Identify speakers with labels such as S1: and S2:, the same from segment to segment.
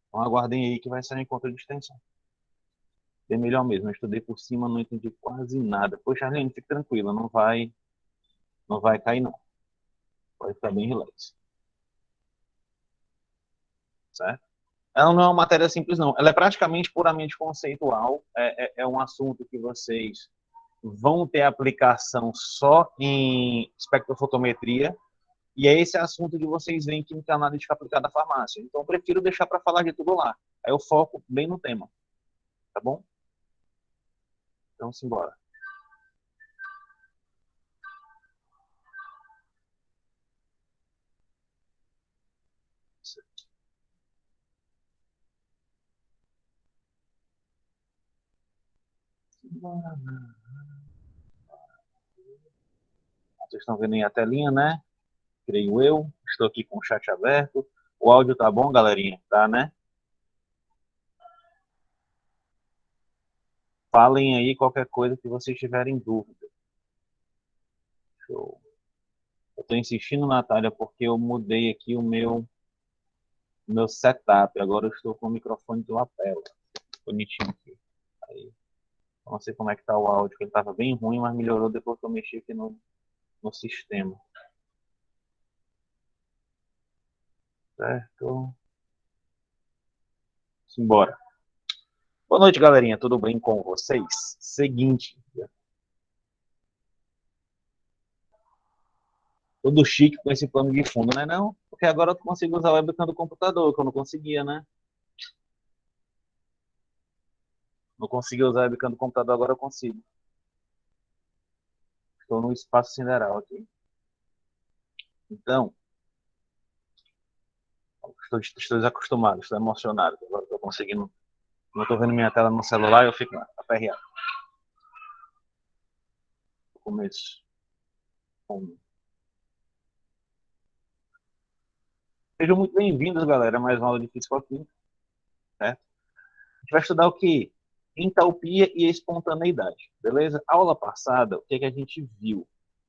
S1: Então aguardem aí que vai sair em conta de extensão. Bem melhor mesmo. Eu estudei por cima, não entendi quase nada. Poxa, Arlene, fique tranquila, não vai cair não. Pode ficar bem relax, certo? Ela não é uma matéria simples, não. Ela é praticamente puramente conceitual. É um assunto que vocês vão ter aplicação só em espectrofotometria. E é esse assunto que vocês veem química analítica aplicada à farmácia. Então, eu prefiro deixar para falar de tudo lá. Aí eu foco bem no tema, tá bom? Então, simbora. Vocês estão vendo aí a telinha, né? Creio eu. Estou aqui com o chat aberto. O áudio tá bom, galerinha? Tá, né? Falem aí qualquer coisa que vocês tiverem dúvida. Show. Eu estou insistindo, Natália, porque eu mudei aqui o meu setup. Agora eu estou com o microfone de lapela. Bonitinho aqui. Aí, não sei como é que tá o áudio, que ele estava bem ruim, mas melhorou depois que eu mexi aqui no sistema. Certo? Simbora. Boa noite, galerinha. Tudo bem com vocês? Seguinte. Todo chique com esse plano de fundo, né? Não? Porque agora eu consigo usar o webcam do computador, que eu não conseguia, né? Não conseguia usar o webcam do computador, agora eu consigo. Estou no espaço sideral aqui. Então, estou desacostumado, estou emocionado. Agora estou conseguindo. Como eu estou vendo minha tela no celular, eu fico aperreado. No começo. Sejam muito bem-vindos, galera, a mais uma aula de Física-Química, certo? A gente vai estudar o que? Entalpia e espontaneidade, beleza? A aula passada, o que, é que a gente viu?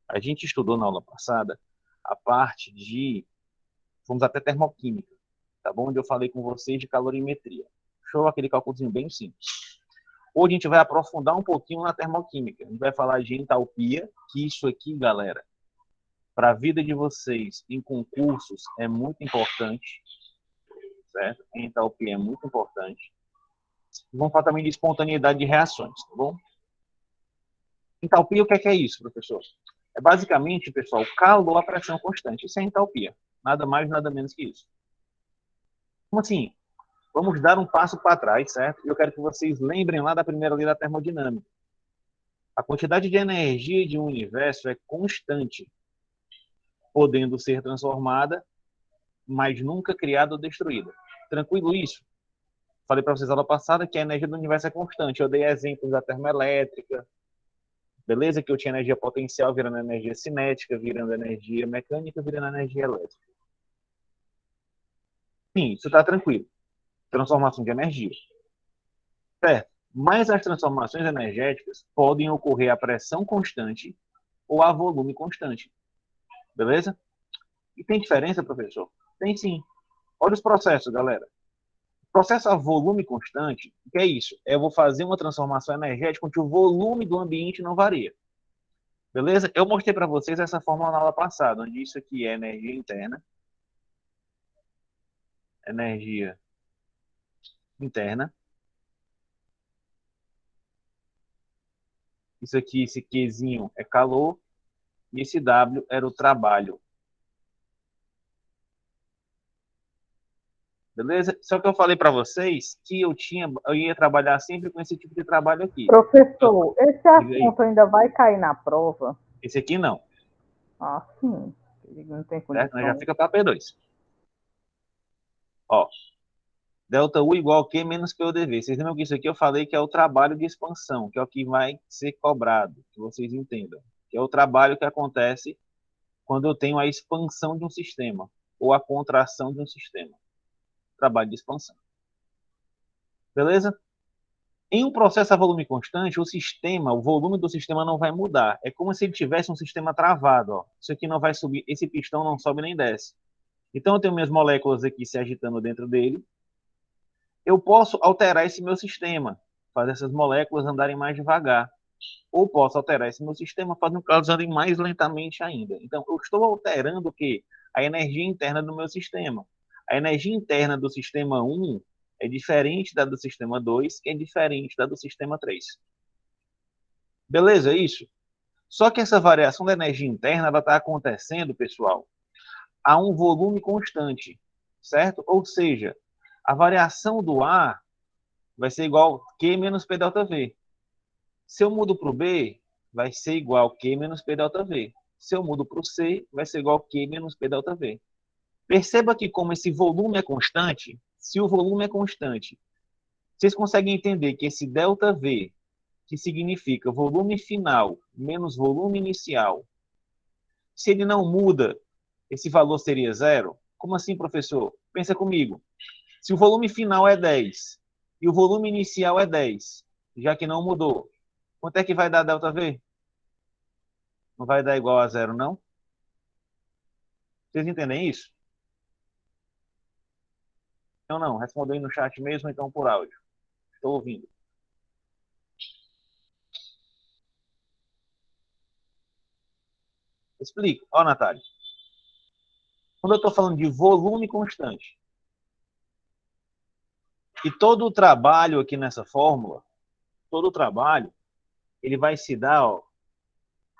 S1: A gente estudou na aula passada a parte de, fomos até termoquímica, tá bom? Onde eu falei com vocês de calorimetria. Show, aquele cálculozinho bem simples. Hoje a gente vai aprofundar um pouquinho na termoquímica. A gente vai falar de entalpia, que isso aqui, galera, para a vida de vocês em concursos é muito importante, certo? Entalpia é muito importante. Vamos falar também de espontaneidade de reações, tá bom? Entalpia, o que é isso, professor? É basicamente, pessoal, calor a pressão constante. Isso é entalpia. Nada mais, nada menos que isso. Como assim? Vamos dar um passo para trás, certo? Eu quero que vocês lembrem lá da primeira lei da termodinâmica. A quantidade de energia de um universo é constante, podendo ser transformada, mas nunca criada ou destruída. Tranquilo isso? Falei para vocês na aula passada que a energia do universo é constante. Eu dei exemplos da termoelétrica, beleza? Que eu tinha energia potencial virando energia cinética, virando energia mecânica, virando energia elétrica. Sim, isso está tranquilo. Transformação de energia. Certo. Mas as transformações energéticas podem ocorrer a pressão constante ou a volume constante. Beleza? E tem diferença, professor? Tem sim. Olha os processos, galera. Processo a volume constante, o que é isso? Eu vou fazer uma transformação energética onde o volume do ambiente não varia. Beleza? Eu mostrei para vocês essa fórmula na aula passada, onde isso aqui é energia interna, energia interna. Isso aqui, esse Qzinho é calor, e esse W era o trabalho. Beleza? Só que eu falei para vocês que eu ia trabalhar sempre com esse tipo de trabalho aqui.
S2: Professor, esse
S1: Diga aí.
S2: assunto ainda vai cair na prova?
S1: Esse aqui não,
S2: Ah, sim. Não tem
S1: certo? Nós já
S2: condição.
S1: fica para P2. Ó, delta U igual a Q menos PODV. Vocês lembram que isso aqui eu falei que é o trabalho de expansão, que é o que vai ser cobrado, que vocês entendam. Que é o trabalho que acontece quando eu tenho a expansão de um sistema ou a contração de um sistema. Trabalho de expansão. Beleza? Em um processo a volume constante, o volume do sistema não vai mudar. É como se ele tivesse um sistema travado. Ó. Isso aqui não vai subir, esse pistão não sobe nem desce. Então eu tenho minhas moléculas aqui se agitando dentro dele, Eu posso alterar esse meu sistema, fazer essas moléculas andarem mais devagar. Ou posso alterar esse meu sistema fazendo com que elas andem mais lentamente ainda. Então, eu estou alterando o quê? A energia interna do meu sistema. A energia interna do sistema 1 é diferente da do sistema 2, que é diferente da do sistema 3. Beleza, é isso? Só que essa variação da energia interna está acontecendo, pessoal, a um volume constante, certo? Ou seja, a variação do A vai ser igual a Q menos P delta V. Se eu mudo para o B, vai ser igual a Q menos P delta V. Se eu mudo para o C, vai ser igual a Q menos P delta V. Perceba que como esse volume é constante, se o volume é constante, vocês conseguem entender que esse delta V, que significa volume final menos volume inicial, se ele não muda, esse valor seria zero? Como assim, professor? Pensa comigo. Se o volume final é 10 e o volume inicial é 10, já que não mudou, quanto é que vai dar ΔV? Não vai dar igual a zero, não? Vocês entendem isso? Então, não. Respondam aí no chat mesmo, então por áudio. Estou ouvindo. Explico. Ó, Natália. Quando eu estou falando de volume constante, e todo o trabalho aqui nessa fórmula, todo o trabalho, ele vai se dar, ó,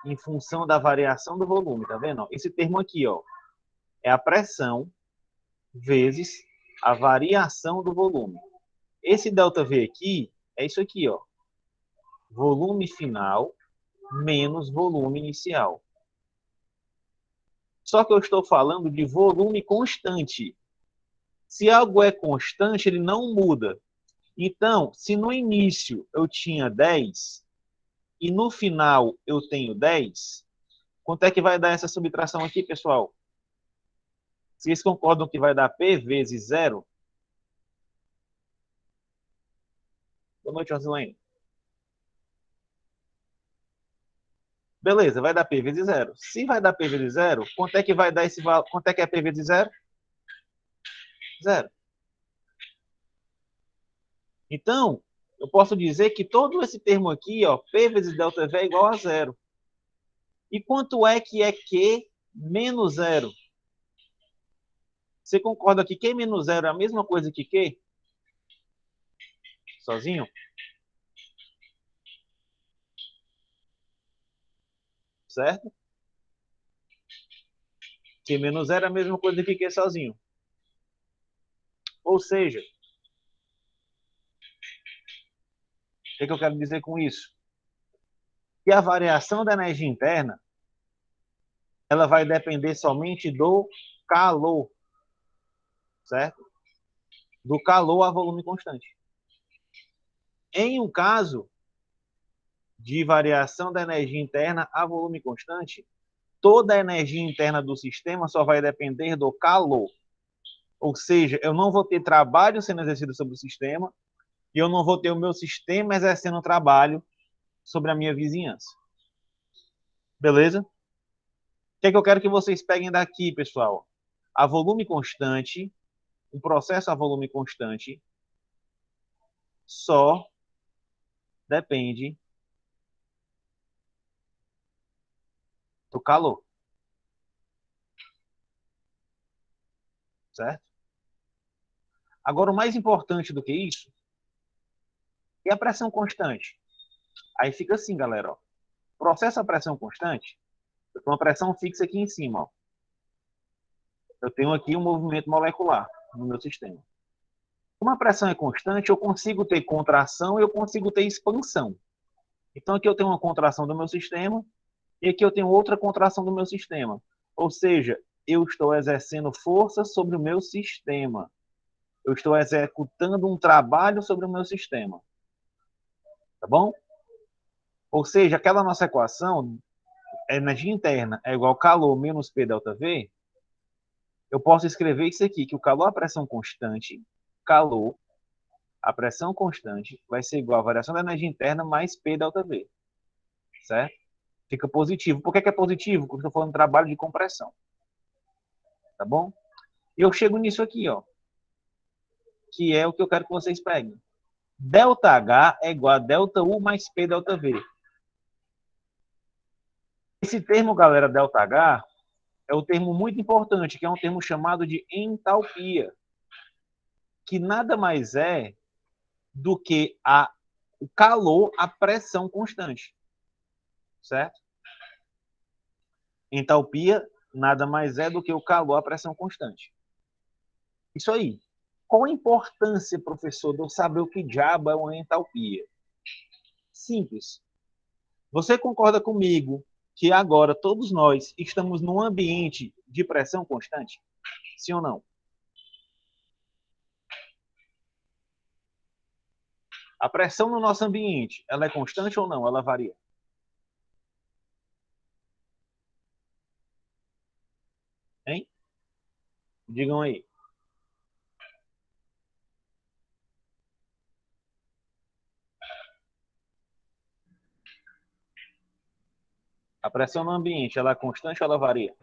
S1: em função da variação do volume, tá vendo? Esse termo aqui, ó, é a pressão vezes a variação do volume. Esse ΔV aqui é isso aqui, ó. Volume final menos volume inicial. Só que eu estou falando de volume constante. Se algo é constante, ele não muda. Então, se no início eu tinha 10 e no final eu tenho 10, quanto é que vai dar essa subtração aqui, pessoal? Vocês concordam que vai dar P vezes zero? Boa noite, Rosilene. Beleza, vai dar P vezes zero. Se vai dar P vezes zero, quanto é que vai dar esse valor? Quanto é que é P vezes zero? Zero. Então, eu posso dizer que todo esse termo aqui, ó, P vezes ΔV é igual a zero. E quanto é que é Q menos zero? Você concorda que Q menos zero é a mesma coisa que Q? Sozinho? Certo? Q menos zero é a mesma coisa que Q sozinho. Ou seja, o que eu quero dizer com isso? Que a variação da energia interna ela vai depender somente do calor, certo? Do calor a volume constante. Em um caso de variação da energia interna a volume constante, toda a energia interna do sistema só vai depender do calor. Ou seja, eu não vou ter trabalho sendo exercido sobre o sistema e eu não vou ter o meu sistema exercendo trabalho sobre a minha vizinhança. Beleza? O que é que eu quero que vocês peguem daqui, pessoal? A volume constante, um processo a volume constante, só depende do calor. Certo? Agora, o mais importante do que isso é a pressão constante. Aí fica assim, galera. Ó. Processo a pressão constante, eu tenho uma pressão fixa aqui em cima. Ó. Eu tenho aqui um movimento molecular no meu sistema. Como a pressão é constante, eu consigo ter contração e eu consigo ter expansão. Então, aqui eu tenho uma contração do meu sistema e aqui eu tenho outra contração do meu sistema. Ou seja, eu estou exercendo força sobre o meu sistema. Eu estou executando um trabalho sobre o meu sistema. Tá bom? Ou seja, aquela nossa equação, energia interna é igual a calor menos P delta V, eu posso escrever isso aqui, que o calor a pressão constante, calor a pressão constante vai ser igual a variação da energia interna mais P delta V. Certo? Fica positivo. Por que é positivo? Porque eu estou falando de trabalho de compressão. Tá bom? E eu chego nisso aqui, ó. que é o que eu quero que vocês peguem. ΔH é igual a ΔU mais P ΔV. Esse termo, galera, ΔH, é um termo muito importante, que é um termo chamado de entalpia, que nada mais é do que o calor, a pressão constante. Certo? Entalpia nada mais é do que o calor, a pressão constante. Isso aí. Qual a importância, professor, de eu saber o que diabo é uma entalpia? Simples. Você concorda comigo que agora todos nós estamos num ambiente de pressão constante? Sim ou não? A pressão no nosso ambiente, ela é constante ou não? Ela varia? Hein? Digam aí. A pressão no ambiente, ela é constante ou ela varia?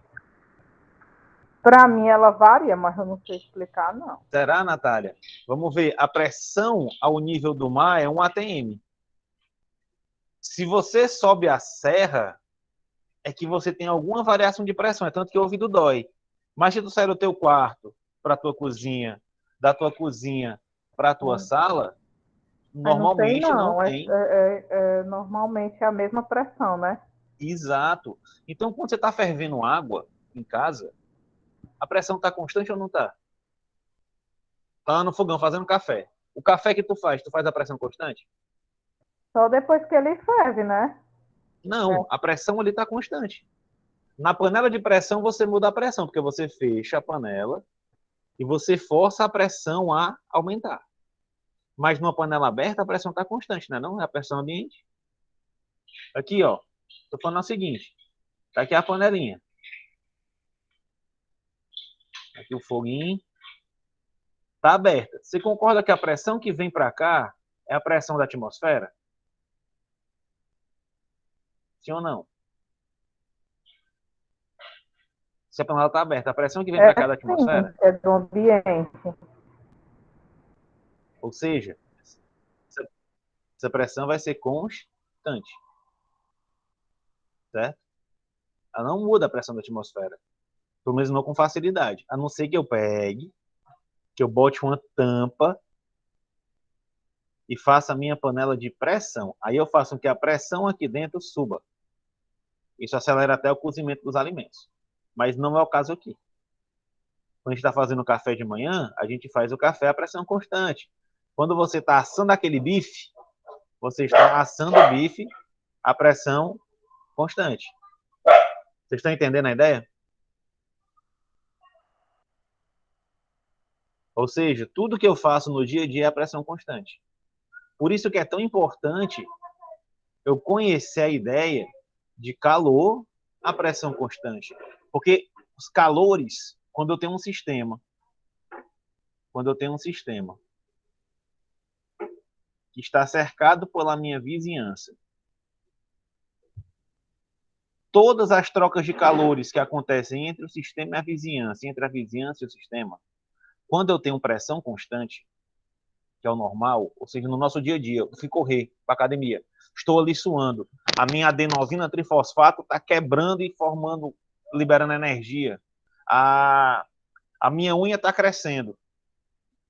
S2: Para mim, ela varia, mas eu não sei explicar, não.
S1: Será, Natália? Vamos ver. A pressão ao nível do mar é 1 atm. Se você sobe a serra, é que você tem alguma variação de pressão. É tanto que o ouvido dói. Mas se tu sair do teu quarto para a tua cozinha, da tua cozinha para a tua sala,
S2: Mas não sei,
S1: normalmente não
S2: não.
S1: tem.
S2: Normalmente é a mesma pressão, né?
S1: Exato. Então, quando você está fervendo água em casa, a pressão está constante ou não está? Tá lá no fogão fazendo café. O café que tu faz a pressão constante?
S2: Só depois que ele ferve, né?
S1: Não, a pressão ali está constante. Na panela de pressão, você muda a pressão, porque você fecha a panela e você força a pressão a aumentar. Mas numa panela aberta, a pressão está constante, né? Não é a pressão ambiente. Aqui, ó. Estou falando o seguinte. Tá aqui a panelinha. Aqui o foguinho. Tá aberta. Você concorda que a pressão que vem para cá é a pressão da atmosfera? Sim ou não? Se a panela está aberta, a pressão que vem para cá é da
S2: Sim,
S1: atmosfera?
S2: é do ambiente.
S1: Ou seja, essa pressão vai ser constante. Certo? Ela não muda a pressão da atmosfera. Pelo menos não com facilidade. A não ser que eu pegue, que eu bote uma tampa e faça a minha panela de pressão. Aí eu faço com que a pressão aqui dentro suba. Isso acelera até o cozimento dos alimentos. Mas não é o caso aqui. Quando a gente está fazendo café de manhã, a gente faz o café a pressão constante. Quando você está assando aquele bife, você está assando o bife a pressão constante. Vocês estão entendendo a ideia? Ou seja, tudo que eu faço no dia a dia é a pressão constante. Por isso que é tão importante eu conhecer a ideia de calor a pressão constante. Porque os calores, quando eu tenho um sistema que está cercado pela minha vizinhança, todas as trocas de calores que acontecem entre o sistema e a vizinhança, entre a vizinhança e o sistema, quando eu tenho pressão constante, que é o normal, ou seja, no nosso dia a dia, eu fui correr para academia, estou ali suando, a minha adenosina trifosfato está quebrando e formando, liberando energia, a, a minha unha está crescendo,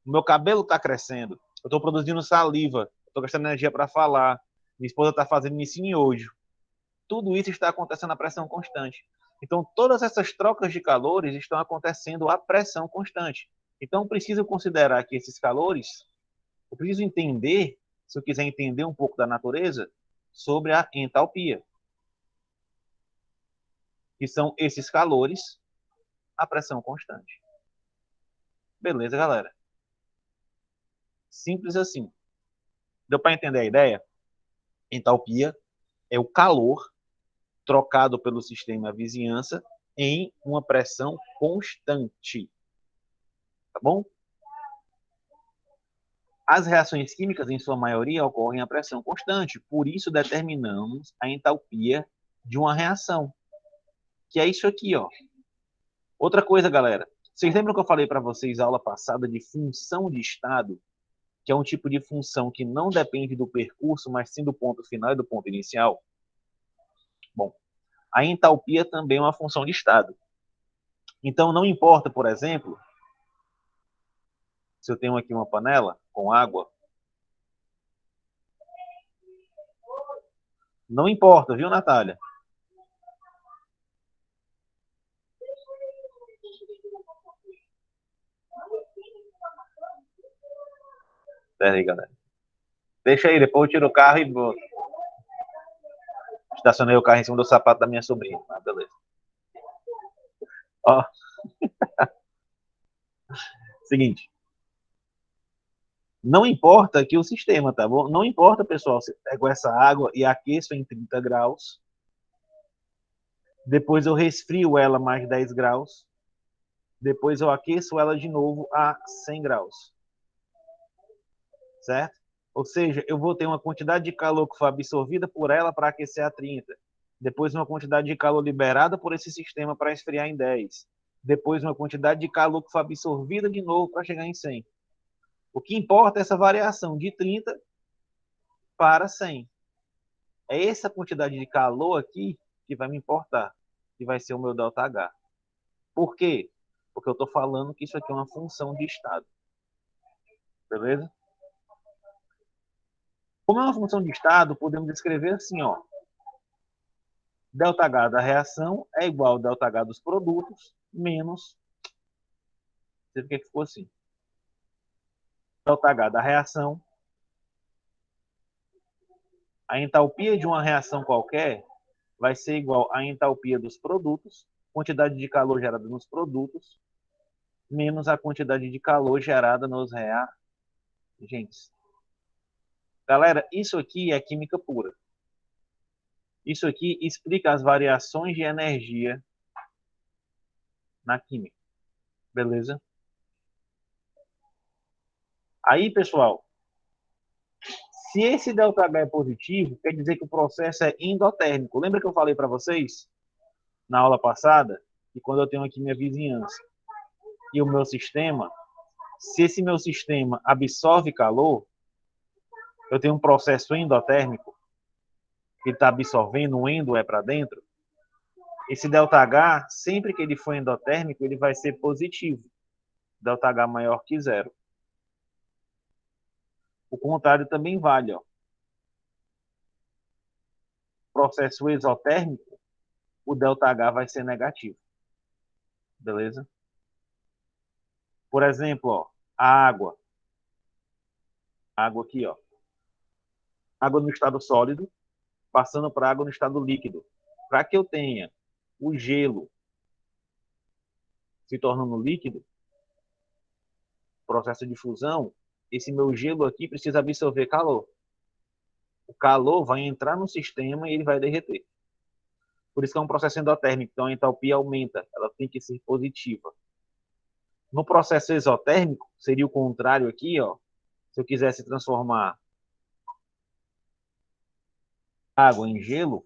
S1: o meu cabelo está crescendo, eu estou produzindo saliva, estou gastando energia para falar, minha esposa está fazendo isso em hoje. Tudo isso está acontecendo a pressão constante. Então, todas essas trocas de calores estão acontecendo a pressão constante. Então, preciso considerar que esses calores, eu preciso entender, se eu quiser entender um pouco da natureza, sobre a entalpia, que são esses calores a pressão constante. Beleza, galera? Simples assim. Deu para entender a ideia? Entalpia é o calor trocado pelo sistema vizinhança em uma pressão constante. Tá bom? As reações químicas, em sua maioria, ocorrem a pressão constante. Por isso, determinamos a entalpia de uma reação, que é isso aqui, ó. Outra coisa, galera. Vocês lembram que eu falei para vocês, na aula passada, de função de estado, que é um tipo de função que não depende do percurso, mas sim do ponto final e do ponto inicial? Bom, a entalpia também é uma função de estado. Então, não importa, por exemplo, se eu tenho aqui uma panela com água, não importa, viu, Natália? Pera aí, galera. Deixa aí, depois eu tiro o carro e vou. Estacionei o carro em cima do sapato da minha sobrinha. Ah, beleza. Ó, seguinte. Não importa aqui o sistema, tá bom? Não importa, pessoal, se eu pego essa água e aqueço em 30 graus, depois eu resfrio ela mais 10 graus, depois eu aqueço ela de novo a 100 graus, certo? Ou seja, eu vou ter uma quantidade de calor que foi absorvida por ela para aquecer a 30, depois uma quantidade de calor liberada por esse sistema para esfriar em 10, depois uma quantidade de calor que foi absorvida de novo para chegar em 100. O que importa é essa variação de 30 para 100. É essa quantidade de calor aqui que vai me importar, que vai ser o meu ΔH. Por quê? Porque eu estou falando que isso aqui é uma função de estado. Beleza? Como é uma função de estado, podemos escrever assim, ó. ΔH da reação é igual ao ΔH dos produtos menos... Não sei por que ficou assim. ΔH da reação. A entalpia de uma reação qualquer vai ser igual à entalpia dos produtos, quantidade de calor gerada nos produtos, menos a quantidade de calor gerada nos reagentes. Galera, isso aqui é química pura. Isso aqui explica as variações de energia na química. Beleza? Aí, pessoal, se esse ΔH é positivo, quer dizer que o processo é endotérmico. Lembra que eu falei para vocês, na aula passada, que quando eu tenho aqui minha vizinhança e o meu sistema, se esse meu sistema absorve calor, eu tenho um processo endotérmico, que está absorvendo, o endo é para dentro. Esse ΔH, sempre que ele for endotérmico, ele vai ser positivo. ΔH maior que zero. O contrário também vale. Ó. Processo exotérmico, o ΔH vai ser negativo. Beleza? Por exemplo, ó, a água. Água aqui, ó. Água no estado sólido, passando para água no estado líquido. Para que eu tenha o gelo se tornando líquido, processo de fusão, esse meu gelo aqui precisa absorver calor. O calor vai entrar no sistema e ele vai derreter. Por isso que é um processo endotérmico, então a entalpia aumenta, ela tem que ser positiva. No processo exotérmico, seria o contrário aqui, ó. Se eu quisesse transformar água em gelo, o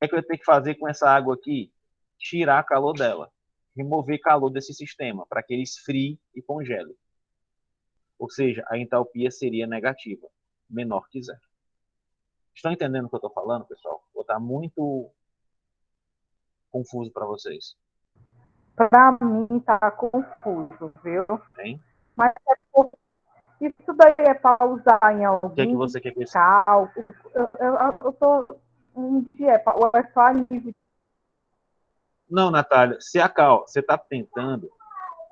S1: que é que eu tenho que fazer com essa água aqui? Tirar calor dela, remover calor desse sistema, para que ele esfrie e congele. Ou seja, a entalpia seria negativa, menor que zero. Estão entendendo o que eu estou falando, pessoal? Vou estar muito confuso para vocês.
S2: Para mim tá confuso, viu?
S1: Hein?
S2: Mas isso daí é para usar em
S1: O que é que
S2: algum
S1: você quer que eu...
S2: cálculo? Eu tô um dia, ou é só a nível.
S1: Não, Natália, se acalma, você está tentando.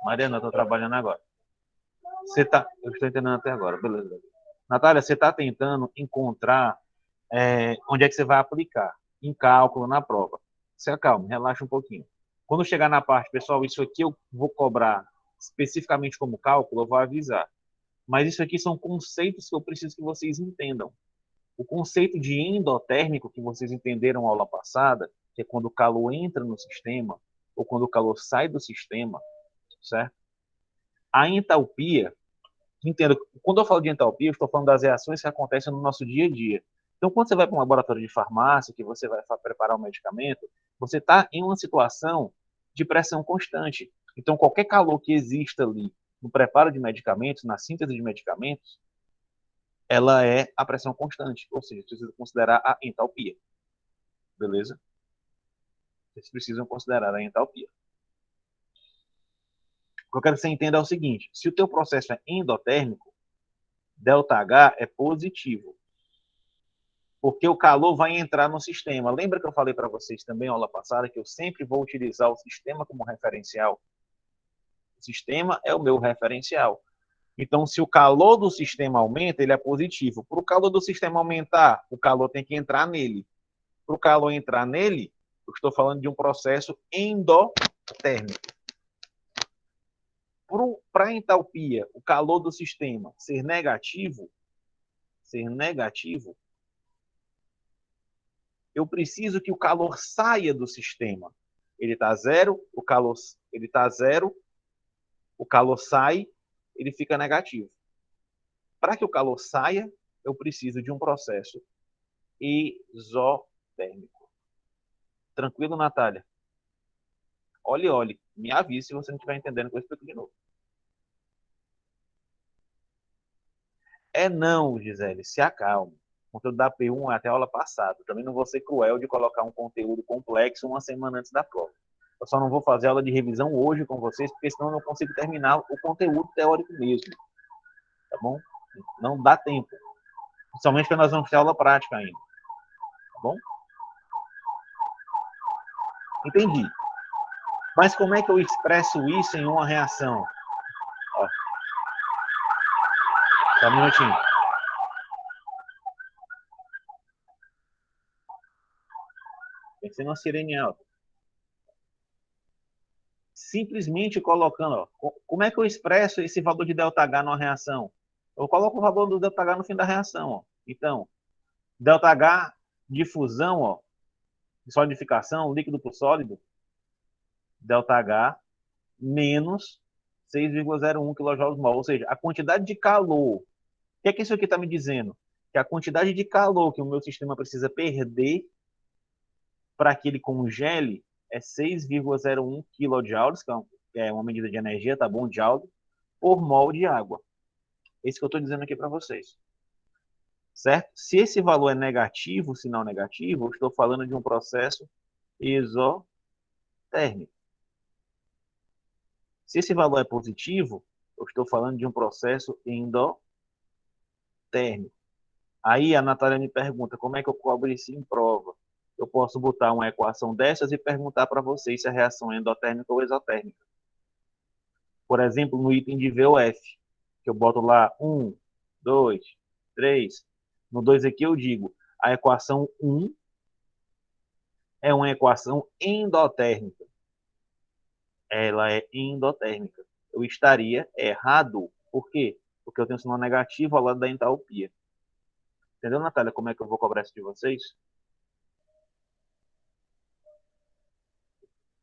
S1: Mariana, eu estou trabalhando agora. Você tá, eu estou entendendo até agora, beleza. Natália, você está tentando encontrar onde é que você vai aplicar em cálculo na prova. Se acalme, relaxa um pouquinho. Quando chegar na parte, pessoal, isso aqui eu vou cobrar especificamente como cálculo, eu vou avisar. Mas isso aqui são conceitos que eu preciso que vocês entendam. O conceito de endotérmico que vocês entenderam na aula passada, que é quando o calor entra no sistema ou quando o calor sai do sistema, certo? A entalpia, entenda, quando eu falo de entalpia, eu estou falando das reações que acontecem no nosso dia a dia. Então, quando você vai para um laboratório de farmácia, que você vai preparar um medicamento, você está em uma situação de pressão constante. Então, qualquer calor que exista ali no preparo de medicamentos, na síntese de medicamentos, ela é a pressão constante, ou seja, você precisa considerar a entalpia. Beleza? Vocês precisam considerar a entalpia. O que eu quero que você entenda é o seguinte: se o teu processo é endotérmico, ΔH é positivo, porque o calor vai entrar no sistema. Lembra que eu falei para vocês também, aula passada, que eu sempre vou utilizar o sistema como referencial? O sistema é o meu referencial. Então, se o calor do sistema aumenta, ele é positivo. Para o calor do sistema aumentar, o calor tem que entrar nele. Para o calor entrar nele, eu estou falando de um processo endotérmico. Para a entalpia, o calor do sistema ser negativo, eu preciso que o calor saia do sistema. Ele está zero, o calor sai, ele fica negativo. Para que o calor saia, eu preciso de um processo isotérmico. Tranquilo, Natália? Olhe. Me avise se você não estiver entendendo o que eu explico de novo. Não, Gisele, se acalme. O conteúdo da P1 é até a aula passada. Também não vou ser cruel de colocar um conteúdo complexo uma semana antes da prova. Eu só não vou fazer aula de revisão hoje com vocês, porque senão eu não consigo terminar o conteúdo teórico mesmo. Tá bom? Não dá tempo. Principalmente porque nós vamos ter aula prática ainda. Tá bom? Entendi. Mas como é que eu expresso isso em uma reação? Ó. Só um minutinho. Tem que ser uma sirene alta. Simplesmente colocando, ó, como é que eu expresso esse valor de ΔH numa reação? Eu coloco o valor do ΔH no fim da reação. Ó. Então, ΔH de fusão, ó, de solidificação, líquido por sólido, ΔH menos 6,01 kJ/mol. Ou seja, a quantidade de calor. O que é que isso aqui está me dizendo? Que a quantidade de calor que o meu sistema precisa perder para que ele congele é 6,01 kJ, que é uma medida de energia, tá bom? Joule, por mol de água. Esse que eu estou dizendo aqui para vocês. Certo? Se esse valor é negativo, sinal negativo, eu estou falando de um processo isotérmico. Se esse valor é positivo, eu estou falando de um processo endotérmico. Aí a Natália me pergunta como é que eu cobro isso em prova. Eu posso botar uma equação dessas e perguntar para vocês se a reação é endotérmica ou exotérmica. Por exemplo, no item de VOF, que eu boto lá 1, 2, 3. No 2 aqui eu digo, a equação 1 é uma equação endotérmica. Ela é endotérmica. Eu estaria errado. Por quê? Porque eu tenho sinal negativo ao lado da entalpia. Entendeu, Natália, como é que eu vou cobrar isso de vocês?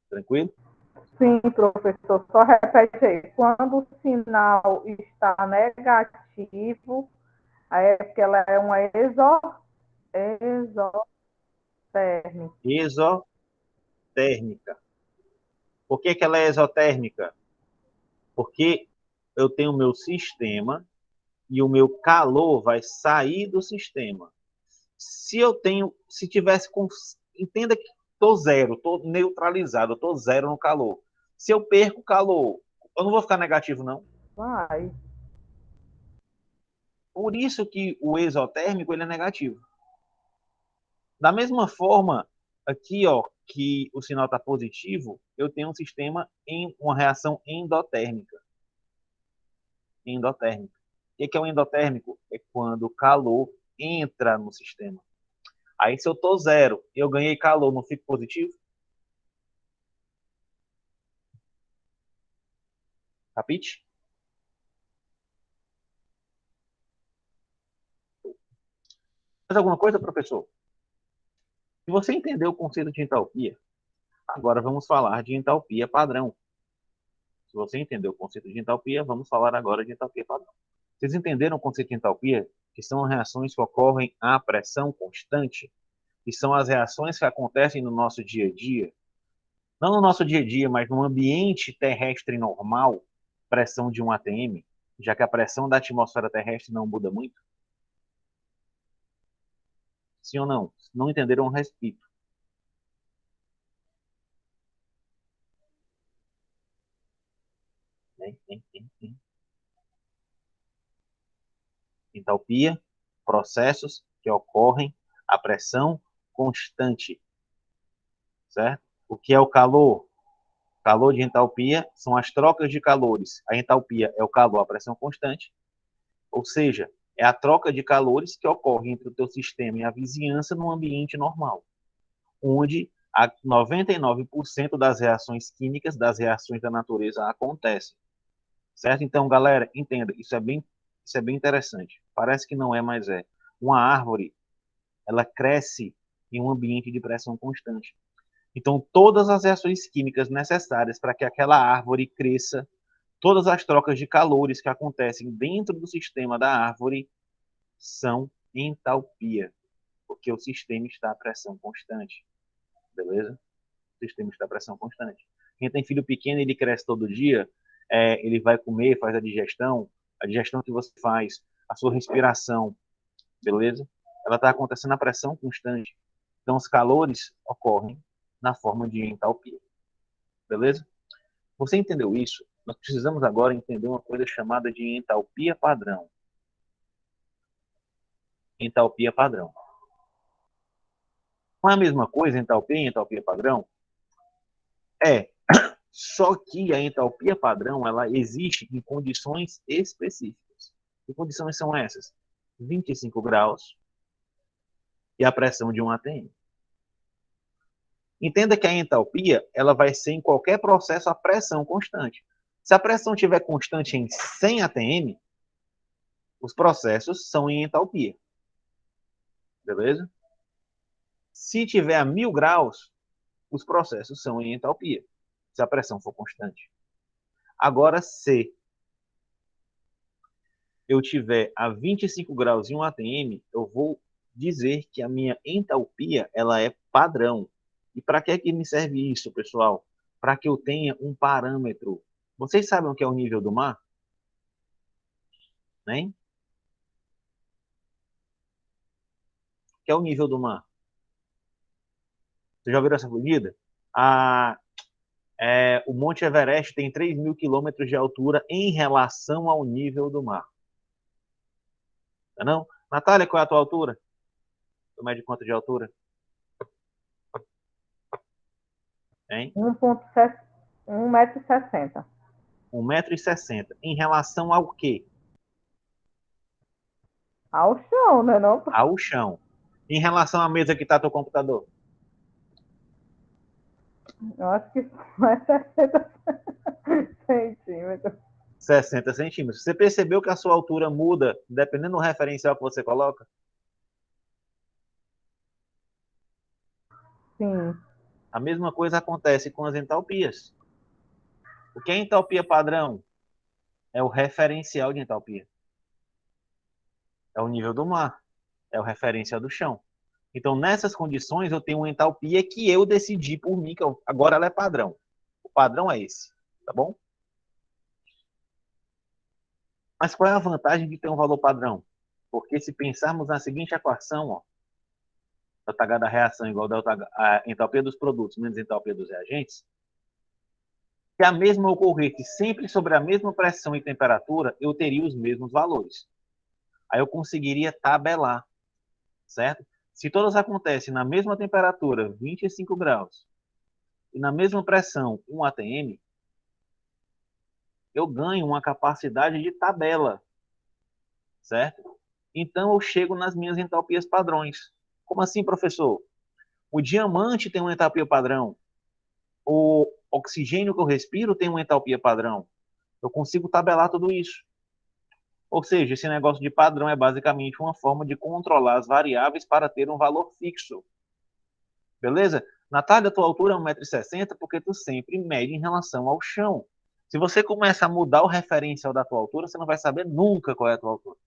S1: Tranquilo?
S2: Sim, professor, só repete aí. Quando o sinal está negativo, aí é porque ela é uma exotérmica.
S1: Exotérmica. Por que ela é exotérmica? Porque eu tenho o meu sistema e o meu calor vai sair do sistema. Se tivesse com, entenda que estou zero, estou neutralizado, estou zero no calor. Se eu perco o calor, eu não vou ficar negativo, não.
S2: Vai.
S1: Por isso que o exotérmico ele é negativo. Da mesma forma, aqui, ó, que o sinal está positivo, eu tenho um sistema em uma reação endotérmica. Endotérmica. O que é o endotérmico? É quando o calor entra no sistema. Aí, se eu estou zero e eu ganhei calor, não fico positivo? Capite? Mais alguma coisa, professor? Se você entendeu o conceito de entalpia, agora vamos falar de entalpia padrão. Se você entendeu o conceito de entalpia, vamos falar agora de entalpia padrão. Vocês entenderam o conceito de entalpia? Que são reações que ocorrem à pressão constante? Que são as reações que acontecem no nosso dia a dia? Não no nosso dia a dia, mas no ambiente terrestre normal, pressão de 1 atm, já que a pressão da atmosfera terrestre não muda muito? Sim ou não? Se não entenderam, eu repito. Entalpia, processos que ocorrem a pressão constante, certo? O que é o calor? Calor de entalpia são as trocas de calores. A entalpia é o calor a pressão constante, ou seja, é a troca de calores que ocorre entre o teu sistema e a vizinhança no ambiente normal, onde 99% das reações químicas, das reações da natureza acontecem. Certo? Então, galera, entenda, isso é bem interessante. Parece que não é, mas é. Uma árvore, ela cresce em um ambiente de pressão constante. Então, todas as reações químicas necessárias para que aquela árvore cresça, todas as trocas de calores que acontecem dentro do sistema da árvore são entalpia, porque o sistema está a pressão constante, beleza? O sistema está a pressão constante. Quem tem filho pequeno, ele cresce todo dia, ele vai comer, faz a digestão que você faz, a sua respiração, beleza? Ela está acontecendo a pressão constante. Então, os calores ocorrem na forma de entalpia, beleza? Você entendeu isso? Nós precisamos agora entender uma coisa chamada de entalpia padrão. Entalpia padrão. Não é a mesma coisa, entalpia e entalpia padrão? É, só que a entalpia padrão, ela existe em condições específicas. Que condições são essas? 25 graus e a pressão de 1 atm. Entenda que a entalpia, ela vai ser em qualquer processo a pressão constante. Se a pressão estiver constante em 100 atm, os processos são em entalpia. Beleza? Se tiver a 1000 graus, os processos são em entalpia, se a pressão for constante. Agora, se eu tiver a 25 graus em 1 atm, eu vou dizer que a minha entalpia ela é padrão. E para que me serve isso, pessoal? Para que eu tenha um parâmetro. Vocês sabem o que é o nível do mar? Né? O que é o nível do mar? Vocês já viram essa medida? O Monte Everest tem 3.000 quilômetros de altura em relação ao nível do mar. Não? Natália, qual é a tua altura? Tu mede quanto de altura? Hein?
S2: 1,60 m.
S1: 1,60 m. Em relação ao quê?
S2: Ao chão, né? Não?
S1: Ao chão. Em relação à mesa que está teu computador?
S2: Eu acho que mais 60 centímetros.
S1: 60 centímetros. Você percebeu que a sua altura muda dependendo do referencial que você coloca?
S2: Sim.
S1: A mesma coisa acontece com as entalpias. O que é entalpia padrão? É o referencial de entalpia. É o nível do mar. É o referencial do chão. Então, nessas condições, eu tenho uma entalpia que eu decidi por mim, que agora ela é padrão. O padrão é esse, tá bom? Mas qual é a vantagem de ter um valor padrão? Porque se pensarmos na seguinte equação, ó, delta da reação igual a entalpia dos produtos menos entalpia dos reagentes, se a mesma ocorresse sempre sobre a mesma pressão e temperatura, eu teria os mesmos valores. Aí eu conseguiria tabelar, certo? Se todas acontecem na mesma temperatura, 25 graus, e na mesma pressão, 1 atm, eu ganho uma capacidade de tabela, certo? Então eu chego nas minhas entalpias padrões. Como assim, professor? O diamante tem uma entalpia padrão. O oxigênio que eu respiro tem uma entalpia padrão. Eu consigo tabelar tudo isso. Ou seja, esse negócio de padrão é basicamente uma forma de controlar as variáveis para ter um valor fixo. Beleza? Natália, tua altura é 1,60 m porque tu sempre mede em relação ao chão. Se você começa a mudar o referencial da tua altura, você não vai saber nunca qual é a tua altura.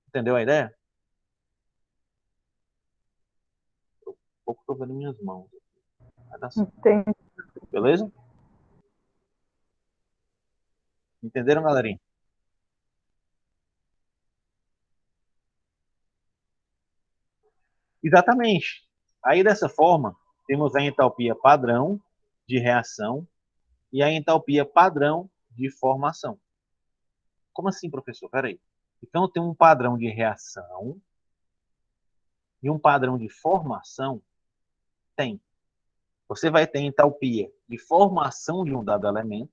S1: Entendeu a ideia? Pouco estou vendo minhas mãos. Vai dar certo.
S2: Entendi.
S1: Beleza? Entenderam, galerinha? Exatamente. Aí, dessa forma, temos a entalpia padrão de reação e a entalpia padrão de formação. Como assim, professor? Peraí. Então, tem um padrão de reação e um padrão de formação? Tem. Você vai ter entalpia de formação de um dado elemento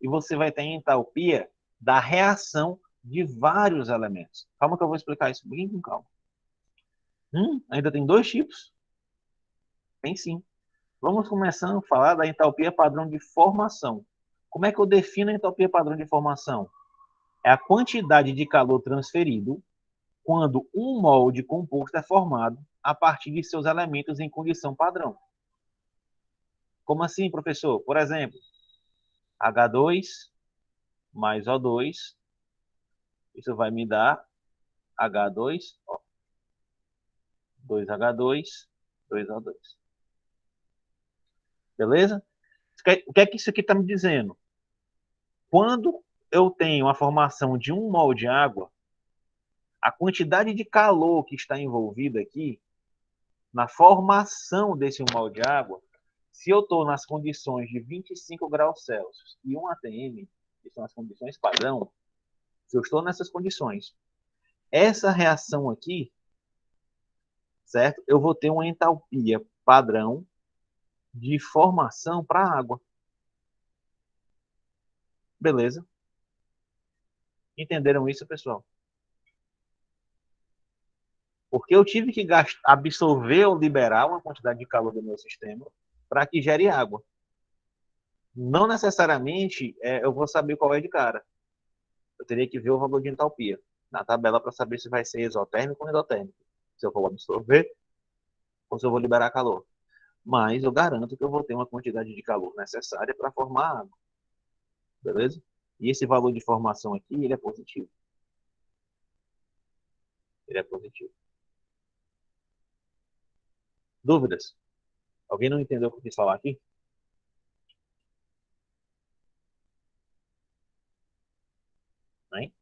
S1: e você vai ter entalpia da reação de vários elementos. Calma que eu vou explicar isso bem com calma. Ainda tem dois tipos? Tem sim. Vamos começando a falar da entalpia padrão de formação. Como é que eu defino a entalpia padrão de formação? É a quantidade de calor transferido quando um mol de composto é formado a partir de seus elementos em condição padrão. Como assim, professor? Por exemplo, H2 mais O2, isso vai me dar H2, 2H2, 2O2. Beleza? O que é que isso aqui está me dizendo? Quando eu tenho a formação de um mol de água, a quantidade de calor que está envolvida aqui, na formação desse mol de água, se eu estou nas condições de 25 graus Celsius e 1 atm, que são as condições padrão, se eu estou nessas condições, essa reação aqui, certo? Eu vou ter uma entalpia padrão de formação para a água. Beleza? Entenderam isso, pessoal? Porque eu tive que absorver ou liberar uma quantidade de calor do meu sistema para que gere água. Não necessariamente eu vou saber qual é de cara. Eu teria que ver o valor de entalpia na tabela para saber se vai ser exotérmico ou endotérmico. Se eu vou absorver ou se eu vou liberar calor. Mas eu garanto que eu vou ter uma quantidade de calor necessária para formar água. Beleza? E esse valor de formação aqui, ele é positivo. Ele é positivo. Dúvidas? Alguém não entendeu o que eu quis falar aqui? Hein?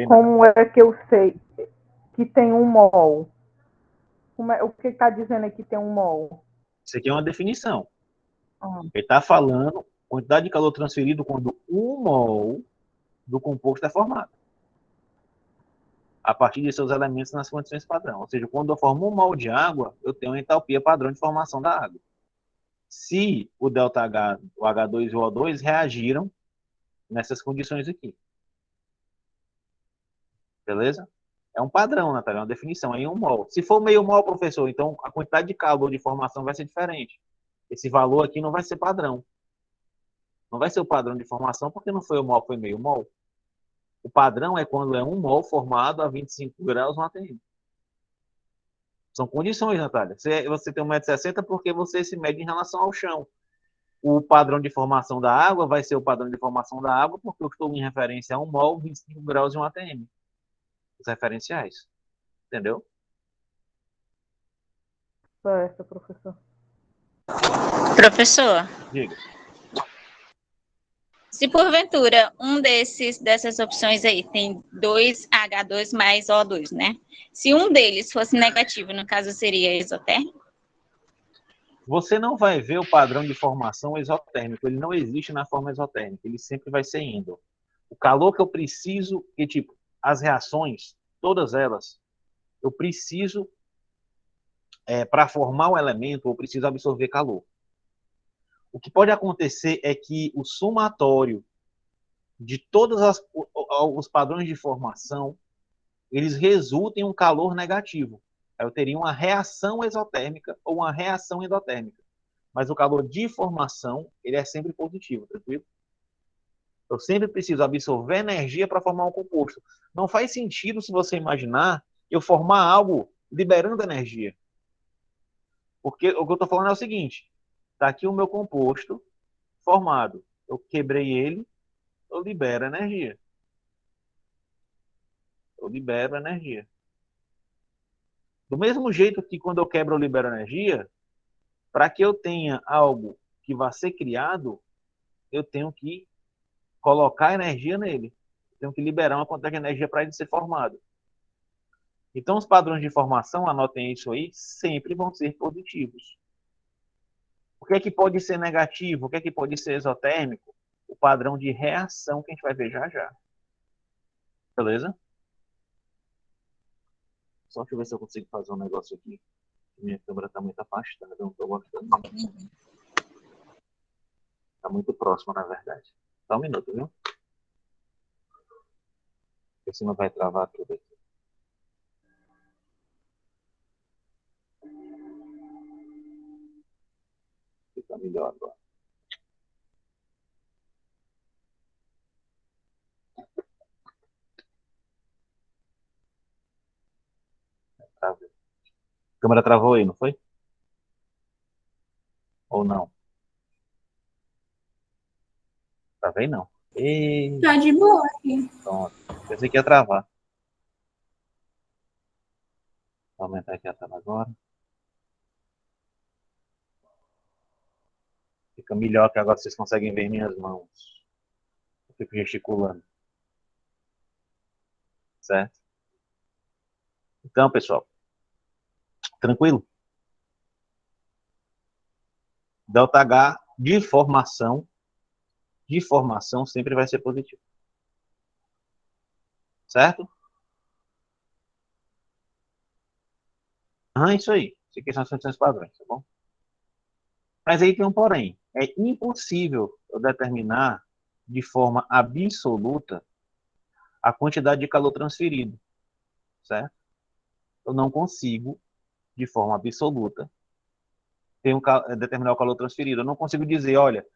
S2: Como é que eu sei que tem um mol? O que está dizendo aqui que tem um mol?
S1: Isso aqui é uma definição. Ele está falando quantidade de calor transferido quando 1 mol do composto é formado. A partir de seus elementos nas condições padrão. Ou seja, quando eu formo 1 mol de água, eu tenho uma entalpia padrão de formação da água. Se o ΔH, o H2 e o O2 reagiram nessas condições aqui. Beleza? É um padrão, Natália, é uma definição, é em 1 mol. Se for meio mol, professor, então a quantidade de calor de formação vai ser diferente. Esse valor aqui não vai ser padrão. Não vai ser o padrão de formação porque não foi o mol, foi meio mol. O padrão é quando é 1 mol formado a 25 graus no ATM. São condições, Natália. Você tem 1,60 m porque você se mede em relação ao chão. O padrão de formação da água vai ser o padrão de formação da água porque eu estou em referência a 1 mol, 25 graus e 1 ATM. Os referenciais. Entendeu?
S2: Certo, professor.
S3: Professor,
S1: Diga.
S3: se porventura dessas opções aí tem 2H2 mais O2, né? Se um deles fosse negativo, no caso seria exotérmico?
S1: Você não vai ver o padrão de formação exotérmico. Ele não existe na forma exotérmica. Ele sempre vai ser índole. O calor que eu preciso, que tipo, as reações, todas elas, eu preciso, para formar o elemento, eu preciso absorver calor. O que pode acontecer é que o somatório de todos os padrões de formação, eles resultam em um calor negativo. Eu teria uma reação exotérmica ou uma reação endotérmica. Mas o calor de formação, ele é sempre positivo, tranquilo? Eu sempre preciso absorver energia para formar um composto. Não faz sentido, se você imaginar, eu formar algo liberando energia. Porque o que eu estou falando é o seguinte, está aqui o meu composto formado. Eu quebrei ele, eu libero energia. eu libero energia. Do mesmo jeito que quando eu quebro, eu libero energia, para que eu tenha algo que vá ser criado, eu tenho que colocar energia nele. Eu tenho que liberar uma quantidade de energia para ele ser formado. Então, os padrões de formação, anotem isso aí, sempre vão ser positivos. O que é que pode ser negativo? O que é que pode ser exotérmico? O padrão de reação que a gente vai ver já já. Beleza? Só deixa eu ver se eu consigo fazer um negócio aqui. Minha câmera está muito afastada, eu não estou gostando. Está muito próxima, na verdade. Só um minuto, viu? Porque senão vai travar tudo aqui. Fica melhor agora. Travou. A câmera travou aí, não foi? Ou não? Travei não. E...
S3: Tá de boa aqui.
S1: Pronto. Pensei que ia travar. Vou aumentar aqui a tela agora. Fica melhor que agora vocês conseguem ver minhas mãos. Eu fico gesticulando. Certo? Então, pessoal. Tranquilo? ΔH de formação sempre vai ser positivo. Certo? Isso aí. Isso aqui são as condições padrões, tá bom? Mas aí tem um porém. É impossível eu determinar de forma absoluta a quantidade de calor transferido, certo? Eu não consigo, de forma absoluta, determinar o calor transferido. Eu não consigo dizer, olha,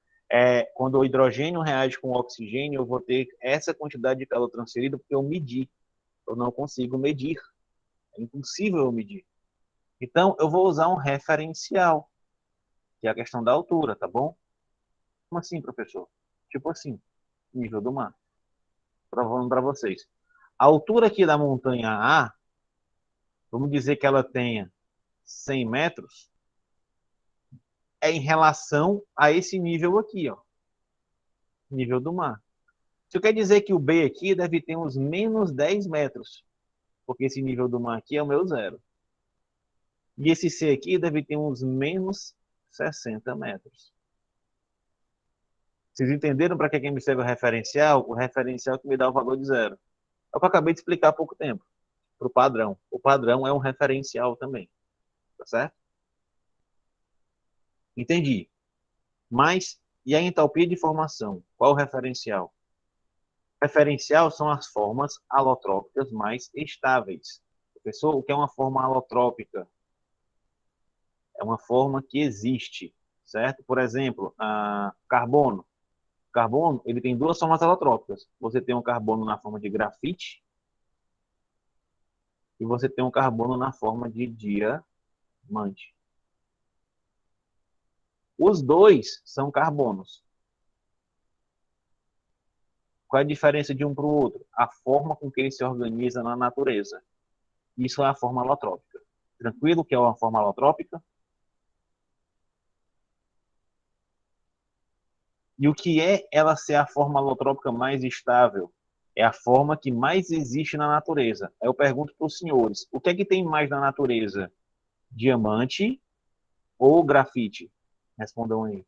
S1: quando o hidrogênio reage com o oxigênio, eu vou ter essa quantidade de calor transferido porque eu medi. Eu não consigo medir. É impossível eu medir. Então, eu vou usar um referencial, que é a questão da altura, tá bom? Como assim, professor? Tipo assim, nível do mar. Provando para vocês. A altura aqui da montanha A, vamos dizer que ela tenha 100 metros, é em relação a esse nível aqui, ó. Nível do mar. Isso quer dizer que o B aqui deve ter uns menos 10 metros, porque esse nível do mar aqui é o meu zero. E esse C aqui deve ter uns menos 60 metros. Vocês entenderam para que a me serve o referencial? O referencial que me dá o valor de zero. É o que eu acabei de explicar há pouco tempo. Para o padrão. O padrão é um referencial também. Tá certo? Entendi. Mas, e a entalpia de formação? Qual o referencial? Referencial são as formas alotrópicas mais estáveis. Professor, o que é uma forma alotrópica? É uma forma que existe, certo? Por exemplo, carbono. Carbono, ele tem duas formas alotrópicas. Você tem um carbono na forma de grafite e você tem um carbono na forma de diamante. Os dois são carbonos. Qual é a diferença de um para o outro? A forma com que ele se organiza na natureza. Isso é a forma alotrópica. Tranquilo que é uma forma alotrópica? E o que é ela ser a forma alotrópica mais estável? É a forma que mais existe na natureza. Aí eu pergunto para os senhores, o que é que tem mais na natureza? Diamante ou grafite? Respondam aí.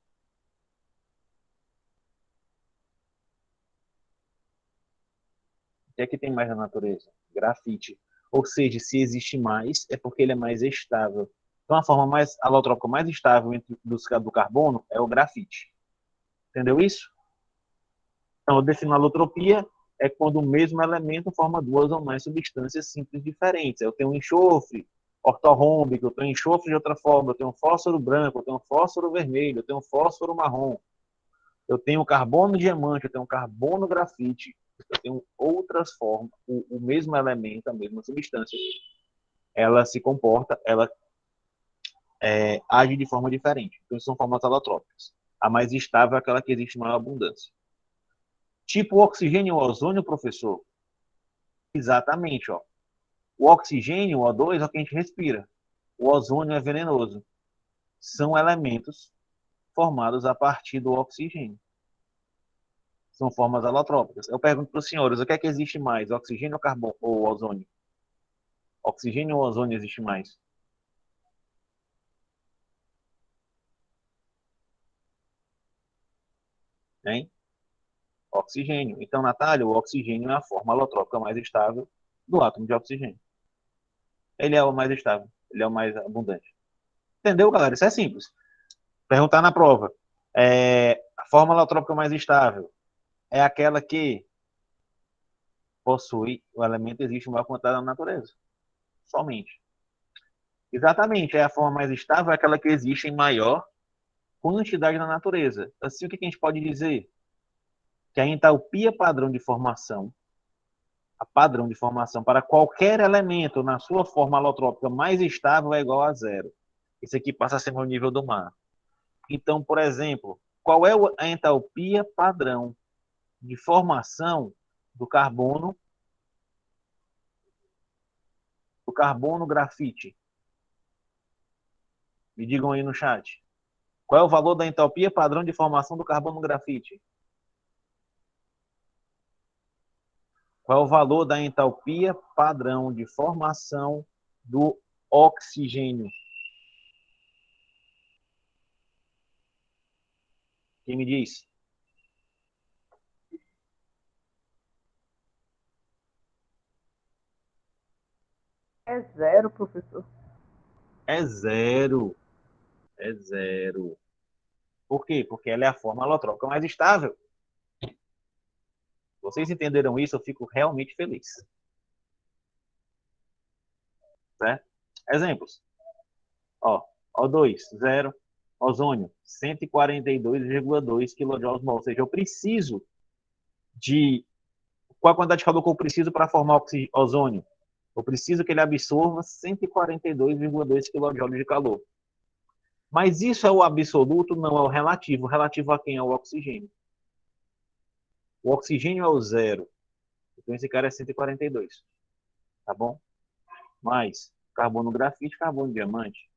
S1: O que é que tem mais na natureza? Grafite. Ou seja, se existe mais, é porque ele é mais estável. Então, a forma mais alotrópica mais estável do carbono é o grafite. Entendeu isso? Então, eu defino a alotropia é quando o mesmo elemento forma duas ou mais substâncias simples diferentes. Eu tenho um enxofre ortorrômbico, eu tenho enxofre de outra forma, eu tenho um fósforo branco, eu tenho um fósforo vermelho, eu tenho um fósforo marrom, eu tenho carbono diamante, eu tenho carbono grafite, eu tenho outras formas, o mesmo elemento, a mesma substância, ela se comporta, ela age de forma diferente. Então, são formas alotrópicas. A mais estável é aquela que existe em maior abundância. Tipo oxigênio e ozônio, professor? Exatamente, ó. O oxigênio, o O2, é o que a gente respira. O ozônio é venenoso. São elementos formados a partir do oxigênio. São formas alotrópicas. Eu pergunto para os senhores, o que é que existe mais, oxigênio ou carbono ou ozônio? Oxigênio ou ozônio existe mais? Hein? Oxigênio. Então, Natália, o oxigênio é a forma alotrópica mais estável do átomo de oxigênio. Ele é o mais estável, ele é o mais abundante. Entendeu, galera? Isso é simples. Perguntar na prova. A forma alotrópica mais estável é aquela que possui o elemento existe em maior quantidade na natureza. Somente. Exatamente. É a forma mais estável, é aquela que existe em maior quantidade na natureza. Assim, o que a gente pode dizer? Que a entalpia padrão de formação, a padrão de formação para qualquer elemento na sua forma alotrópica mais estável é igual a zero. Isso aqui passa a ser no nível do mar. Então, por exemplo, qual é a entalpia padrão de formação do carbono grafite? Me digam aí no chat. Qual é o valor da entalpia padrão de formação do carbono grafite? Qual é o valor da entalpia padrão de formação do oxigênio? Quem me diz?
S2: É zero, professor.
S1: É zero. É zero. Por quê? Porque ela é a forma alotrópica mais estável. Vocês entenderam isso? Eu fico realmente feliz. Certo? Exemplos. Ó, O2, 0. Ozônio, 142,2 kJ/mol. Ou seja, eu preciso de... Qual a quantidade de calor que eu preciso para formar ozônio? Eu preciso que ele absorva 142,2 kJ de calor. Mas isso é o absoluto? Não, é o relativo. O relativo a quem é o oxigênio. O oxigênio é o zero. Então esse cara é 142. Tá bom? Mais carbono grafite, carbono diamante.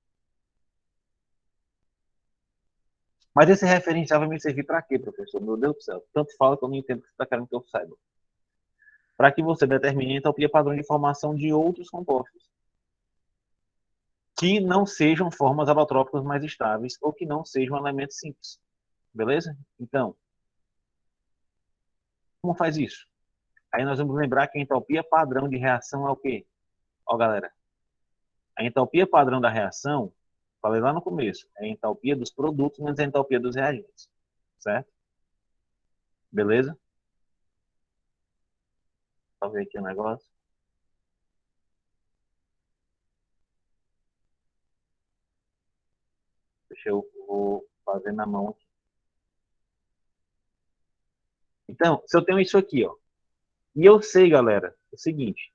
S1: Mas esse referencial vai me servir para quê, professor? Meu Deus do céu. Tanto fala que eu não entendo o que você está querendo que eu saiba. Para que você determine a entalpia padrão de formação de outros compostos que não sejam formas alotrópicas mais estáveis ou que não sejam elementos simples. Beleza? Então, como faz isso? Aí nós vamos lembrar que a entalpia padrão de reação é o quê? Ó, galera, a entalpia padrão da reação, falei lá no começo, é a entalpia dos produtos menos a entalpia dos reagentes. Certo? Beleza? Só ver aqui o negócio. Deixa eu vou fazer na mão aqui. Então, se eu tenho isso aqui, ó, e eu sei, galera, o seguinte.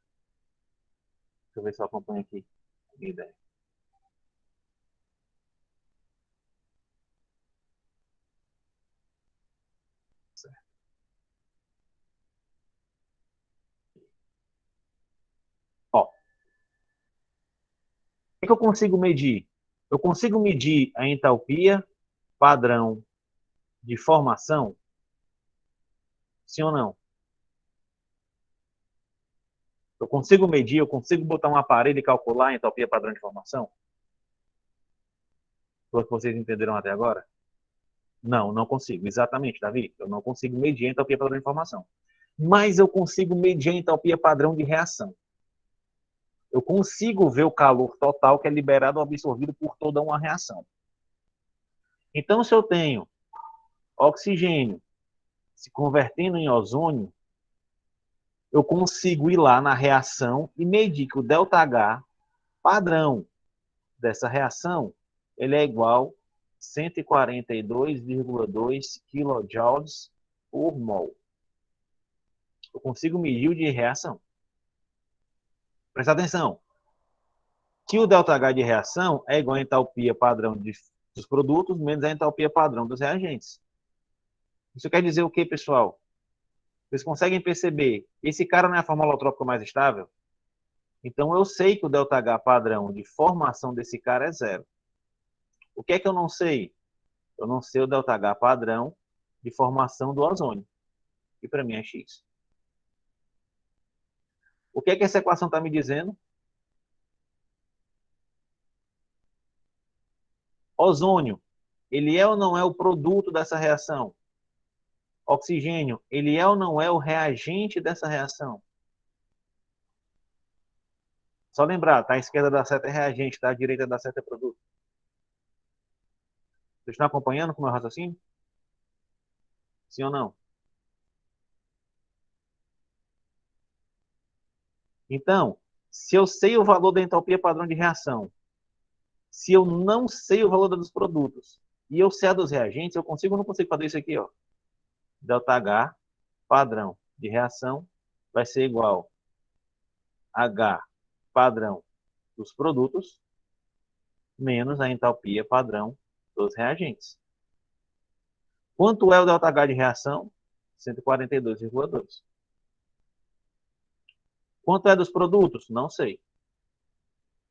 S1: Deixa eu ver se eu acompanho aqui a minha ideia. Certo. Ó, o que eu consigo medir? Eu consigo medir a entalpia padrão de formação? Sim ou não? Eu consigo medir, eu consigo botar um aparelho e calcular a entalpia padrão de formação? Foi o que vocês entenderam até agora? Não, não consigo. Exatamente, Davi. Eu não consigo medir a entalpia padrão de formação. Mas eu consigo medir a entalpia padrão de reação. Eu consigo ver o calor total que é liberado ou absorvido por toda uma reação. Então, se eu tenho oxigênio se convertendo em ozônio, eu consigo ir lá na reação e medir que o ΔH padrão dessa reação ele é igual a 142,2 kJ por mol. Eu consigo medir o de reação. Presta atenção. Que o ΔH de reação é igual a entalpia padrão dos produtos menos a entalpia padrão dos reagentes. Isso quer dizer o quê, pessoal? Vocês conseguem perceber? Esse cara não é a forma alotrópica mais estável? Então, eu sei que o ΔH padrão de formação desse cara é zero. O que é que eu não sei? Eu não sei o ΔH padrão de formação do ozônio, que para mim é X. O que é que essa equação está me dizendo? Ozônio, ele é ou não é o produto dessa reação? Oxigênio, ele é ou não é o reagente dessa reação? Só lembrar, tá? À esquerda da seta é reagente, tá? À direita da seta é produto. Vocês estão acompanhando com o meu raciocínio? Sim ou não? Então, se eu sei o valor da entalpia padrão de reação, se eu não sei o valor dos produtos, e eu sei a dos reagentes, eu consigo ou não consigo fazer isso aqui, ó? ΔH padrão de reação vai ser igual a H padrão dos produtos menos a entalpia padrão dos reagentes. Quanto é o ΔH de reação? 142,2. Quanto é dos produtos? Não sei.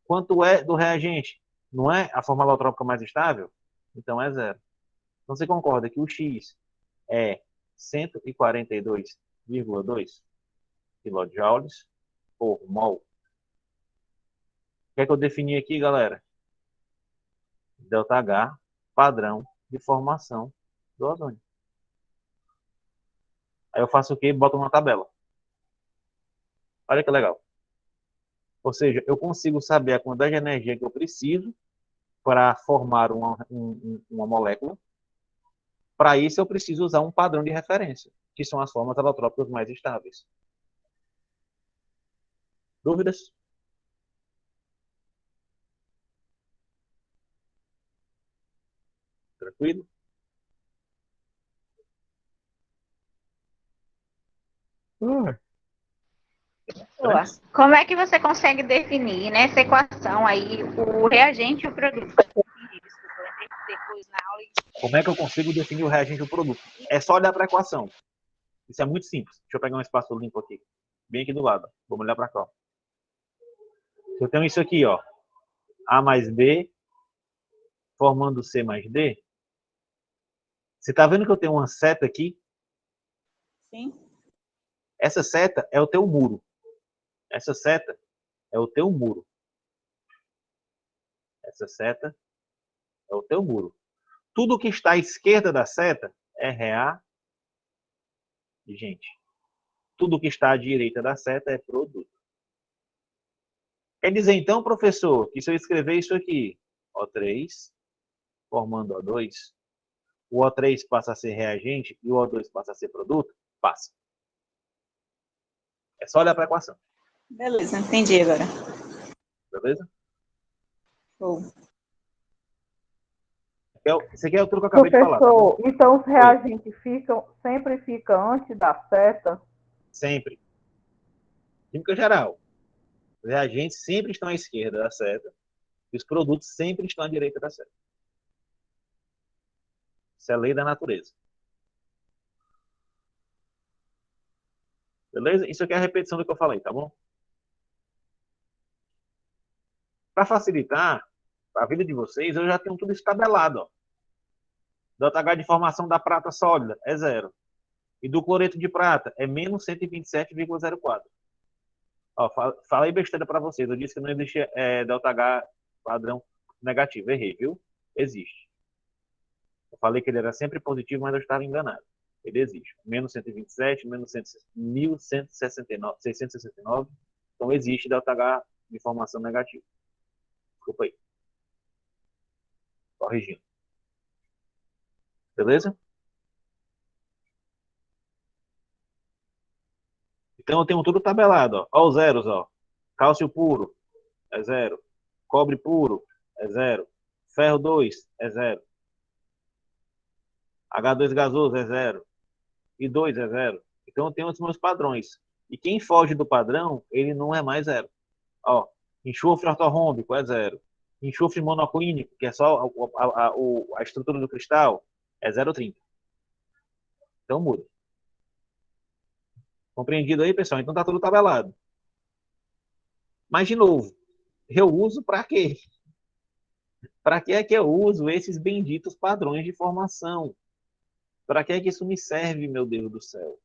S1: Quanto é do reagente? Não é a forma alotrópica mais estável? Então é zero. Então você concorda que o X é 142,2 kJ por mol. O que é que eu defini aqui, galera? ΔH padrão de formação do ozônio. Aí eu faço o quê? Boto uma tabela. Olha que legal. Ou seja, eu consigo saber a quantidade de energia que eu preciso para formar uma molécula. Para isso, eu preciso usar um padrão de referência, que são as formas alotrópicas mais estáveis. Dúvidas? Tranquilo?
S3: Boa. Como é que você consegue definir nessa equação aí o reagente e o produto? Depois na aula.
S1: Como é que eu consigo definir o reagente do produto? É só olhar para a equação. Isso é muito simples. Deixa eu pegar um espaço limpo aqui. Bem aqui do lado. Vamos olhar para cá. Eu tenho isso aqui, ó. A mais B formando C mais D. Você está vendo que eu tenho uma seta aqui?
S3: Sim.
S1: Essa seta é o teu muro. Essa seta é o teu muro. Essa seta é o teu muro. Tudo que está à esquerda da seta é reagente. Tudo que está à direita da seta é produto. Quer dizer, então, professor, que se eu escrever isso aqui, O3 formando O2, o O3 passa a ser reagente e o O2 passa a ser produto? Passa. É só olhar para a equação.
S3: Beleza, entendi agora.
S1: Beleza?
S3: Show.
S1: Esse aqui é o truque que eu acabei de falar.
S2: Professor, então os reagentes sempre ficam antes da seta?
S1: Sempre. Química geral. Os reagentes sempre estão à esquerda da seta e os produtos sempre estão à direita da seta. Isso é lei da natureza. Beleza? Isso aqui é a repetição do que eu falei, tá bom? Para facilitar a vida de vocês, eu já tenho tudo isso tabelado. Ó. ΔH de formação da prata sólida é zero. E do cloreto de prata é menos 127,04. Ó, falei besteira para vocês. Eu disse que não existia ΔH padrão negativo. Errei, viu? Existe. Eu falei que ele era sempre positivo, mas eu estava enganado. Ele existe. Menos 127, menos 1169, 669. Então existe ΔH de formação negativa. Desculpa aí. Corrigindo. Beleza? Então eu tenho tudo tabelado. Ó. Ó os zeros. Ó. Cálcio puro é zero. Cobre puro é zero. Ferro 2 é zero. H2 gasoso é zero. E 2 é zero. Então eu tenho os meus padrões. E quem foge do padrão, ele não é mais zero. Ó, enxofre ortorrômbico é zero. Enxofre monoclínico, que é só a estrutura do cristal, é 0,30. Então muda. Compreendido aí, pessoal? Então tá tudo tabelado. Mas, de novo, eu uso para quê? Para que é que eu uso esses benditos padrões de formação? Para que é que isso me serve, meu Deus do céu?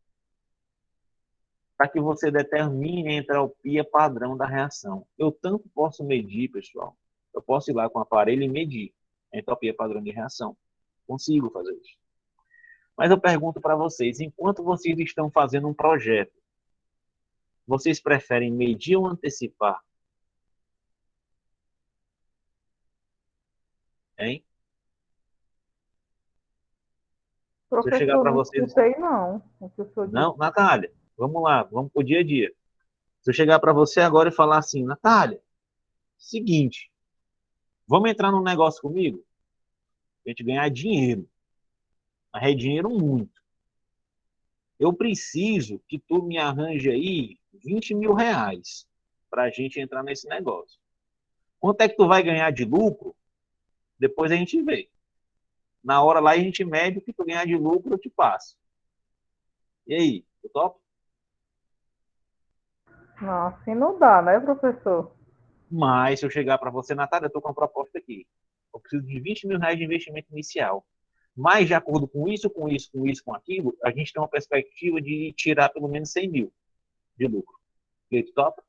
S1: Para que você determine a entropia padrão da reação. Eu tanto posso medir, pessoal. Eu posso ir lá com o aparelho e medir a entropia padrão de reação. Consigo fazer isso. Mas eu pergunto para vocês, enquanto vocês estão fazendo um projeto, vocês preferem medir ou antecipar? Hein? Se eu chegar
S2: Professor,
S1: para
S2: não
S1: vocês...
S2: escutei, não, o que o senhor disse.
S1: Não, Natália, vamos lá, vamos pro dia a dia. Se eu chegar para você agora e falar assim, Natália, seguinte, vamos entrar num negócio comigo? A gente ganhar dinheiro. Mas é dinheiro muito. Eu preciso que tu me arranje aí 20 mil reais para a gente entrar nesse negócio. Quanto é que tu vai ganhar de lucro? Depois a gente vê. Na hora lá a gente mede o que tu ganhar de lucro, eu te passo. E aí, tu topa?
S2: Não, assim não dá, né, professor?
S1: Mas se eu chegar para você, Natália, eu estou com uma proposta aqui. Eu preciso de 20 mil reais de investimento inicial. Mas, de acordo com isso, com isso, com isso, com aquilo, a gente tem uma perspectiva de tirar pelo menos 100 mil de lucro. E aí, tu topa?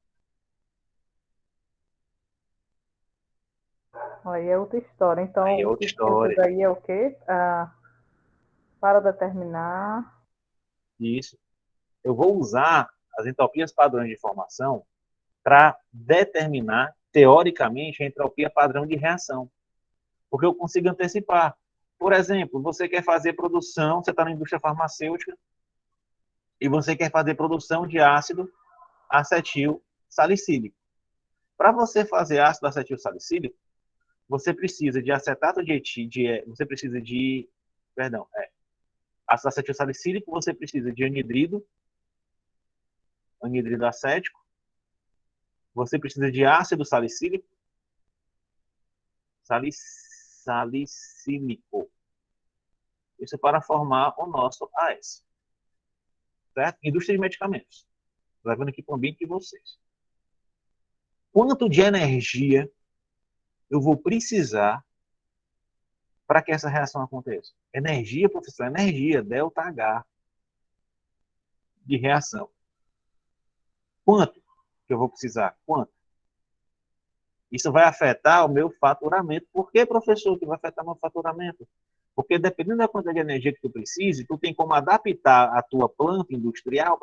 S2: Aí é outra história. Então,
S1: Aí é
S2: o
S1: outra
S2: que precisa
S1: história.
S2: aí é o quê? Para determinar.
S1: Isso. Eu vou usar as entropias padrões de formação para determinar, teoricamente, a entropia padrão de reação. Porque eu consigo antecipar. Por exemplo, você quer fazer produção, você está na indústria farmacêutica, e você quer fazer produção de ácido acetil salicílico. Para você fazer ácido acetil salicílico, você precisa de acetato de etílico, você precisa de, perdão, ácido acetil salicílico, você precisa de anidrido acético, você precisa de ácido salicílico, salicílico. Isso para formar o nosso AS. Certo? Indústria de medicamentos. Levando aqui para o ambiente de vocês. Quanto de energia eu vou precisar para que essa reação aconteça? Energia, professor, energia, ΔH de reação. Quanto que eu vou precisar? Quanto? Isso vai afetar o meu faturamento. Por que, professor, que vai afetar meu faturamento? Porque dependendo da quantidade de energia que tu precise, tu tem como adaptar a tua planta industrial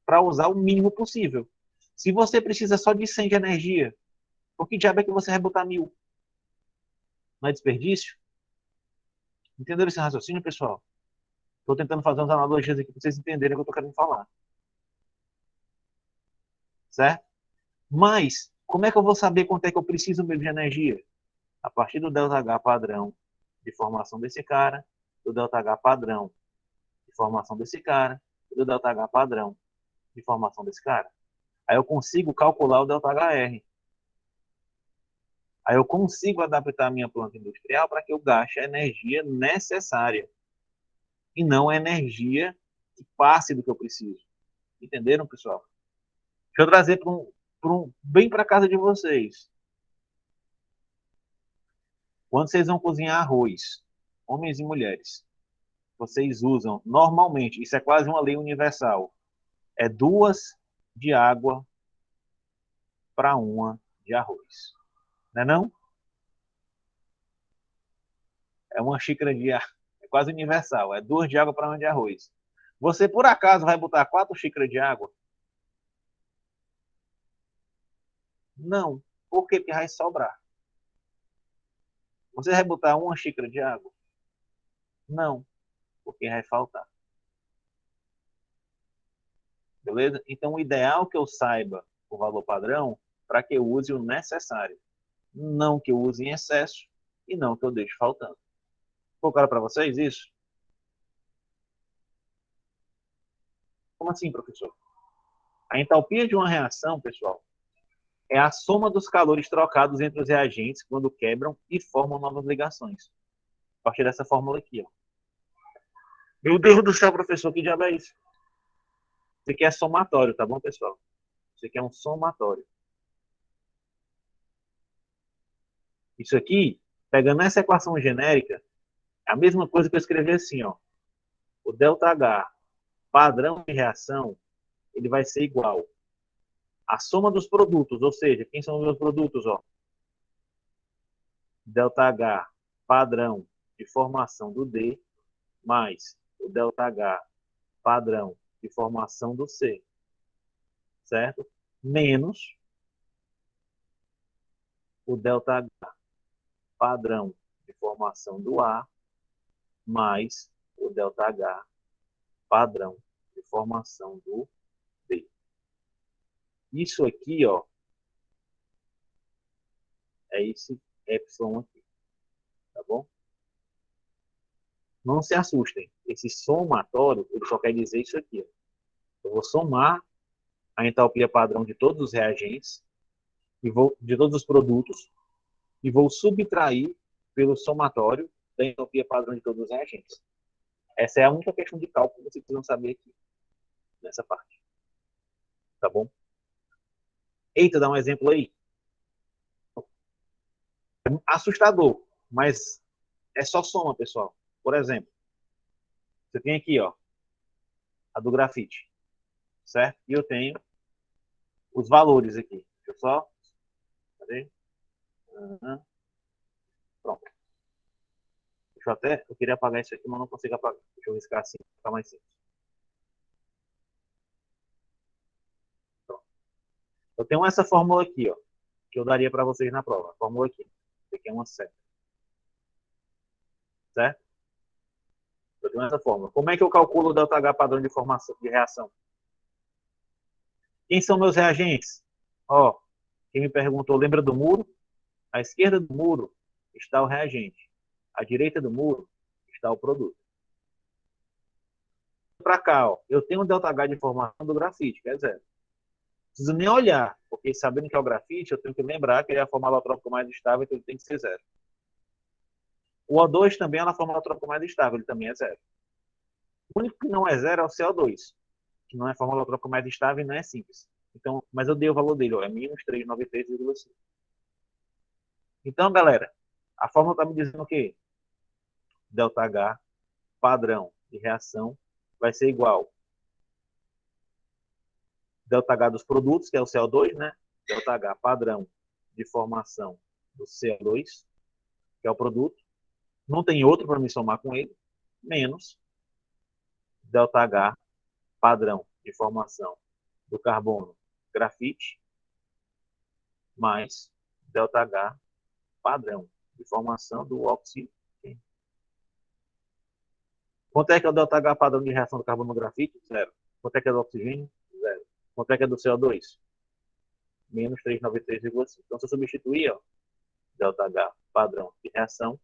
S1: para usar o mínimo possível. Se você precisa só de 100 de energia, por que diabo é que você vai botar 1000? Não é desperdício? Entenderam esse raciocínio, pessoal? Estou tentando fazer umas analogias aqui para vocês entenderem o que eu estou querendo falar. Certo? Mas, como é que eu vou saber quanto é que eu preciso mesmo de energia? A partir do ΔH padrão de formação desse cara, do ΔH padrão de formação desse cara, e do ΔH padrão de formação desse cara. Aí eu consigo calcular o ΔHR. Aí eu consigo adaptar a minha planta industrial para que eu gaste a energia necessária e não a energia que passe do que eu preciso. Entenderam, pessoal? Deixa eu trazer bem para casa de vocês. Quando vocês vão cozinhar arroz, homens e mulheres, vocês usam normalmente, isso é quase uma lei universal, é 2 de água para 1 de arroz. Não é não? É uma xícara de água, é quase universal, é 2 de água para 1 de arroz. Você, por acaso, vai botar 4 xícaras de água? Não. Por quê? Porque vai sobrar. Você vai botar 1 xícara de água? Não. Porque vai faltar. Beleza? Então, o ideal é que eu saiba o valor padrão para que eu use o necessário. Não que eu use em excesso e não que eu deixe faltando. Ficou claro para vocês isso? Como assim, professor? A entalpia de uma reação, pessoal, é a soma dos calores trocados entre os reagentes quando quebram e formam novas ligações. A partir dessa fórmula aqui, ó. Meu Deus do céu, professor, que diabo é isso? Isso aqui é somatório, tá bom, pessoal? Isso aqui é um somatório. Isso aqui, pegando essa equação genérica, é a mesma coisa que eu escrevi assim, ó. O ΔH padrão de reação, ele vai ser igual à soma dos produtos, ou seja, quem são os meus produtos, ó? ΔH padrão de formação do D mais o ΔH padrão de formação do C, certo? Menos o ΔH padrão de formação do A mais o ΔH padrão de formação do B. Isso aqui, ó, é esse epsilon aqui, tá bom? Não se assustem. Esse somatório, ele só quer dizer isso aqui, ó. Eu vou somar a entalpia padrão de todos os reagentes, de todos os produtos, e vou subtrair pelo somatório da entalpia padrão de todos os reagentes. Essa é a única questão de cálculo que vocês precisam saber aqui, nessa parte. Tá bom? Eita, dá um exemplo aí. Assustador, mas é só soma, pessoal. Por exemplo, você tem aqui, ó, a do grafite, certo? E eu tenho os valores aqui. Deixa eu só... Cadê? Pronto. Eu queria apagar isso aqui, mas não consigo apagar. Deixa eu riscar assim, para ficar mais simples. Pronto. Eu tenho essa fórmula aqui, ó, que eu daria para vocês na prova. A fórmula aqui. Isso aqui é uma seta. Certo? Eu tenho essa fórmula. Como é que eu calculo o ΔH padrão de formação de reação? Quem são meus reagentes? Ó, quem me perguntou, lembra do muro? À esquerda do muro está o reagente. À direita do muro está o produto. Para cá, ó, eu tenho um ΔH de formação do grafite, que é zero. Não preciso nem olhar, porque sabendo que é o grafite, eu tenho que lembrar que ele é a forma alotrópica mais estável, então ele tem que ser zero. O O2 também é na forma alotrópica mais estável, ele também é zero. O único que não é zero é o CO2, que não é a forma alotrópica mais estável e não é simples. Então, mas eu dei o valor dele, ó, é menos 393,5. Então, galera, a fórmula está me dizendo o quê? ΔH padrão de reação vai ser igual ΔH dos produtos, que é o CO2, né? ΔH padrão de formação do CO2, que é o produto. Não tem outro para me somar com ele, menos ΔH padrão de formação do carbono grafite, mais ΔH padrão de formação do oxigênio. Quanto é que é o ΔH padrão de reação do carbono grafite? Zero. Quanto é que é do oxigênio? Zero. Quanto é que é do CO2? Menos 393,5. Então, se eu substituir, ó, ΔH padrão de reação,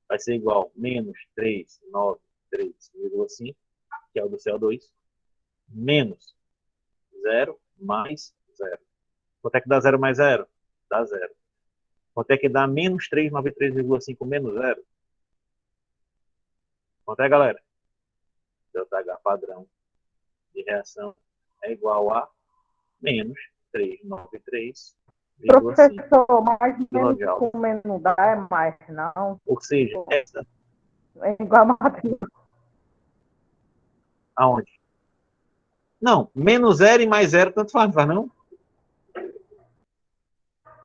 S1: vai ser igual a menos 393,5, que é o do CO2, menos 0 mais 0. Quanto é que dá 0 mais 0? Dá 0. Quanto é que dá menos 393,5 menos 0? Quanto é, galera? ΔH padrão de reação é igual a menos 393,5.
S2: Professor, mais menos com menos não dá, é mais, não.
S1: Ou seja, essa...
S2: É igual a matemática.
S1: Aonde? Não, menos 0 e mais 0, tanto faz, não?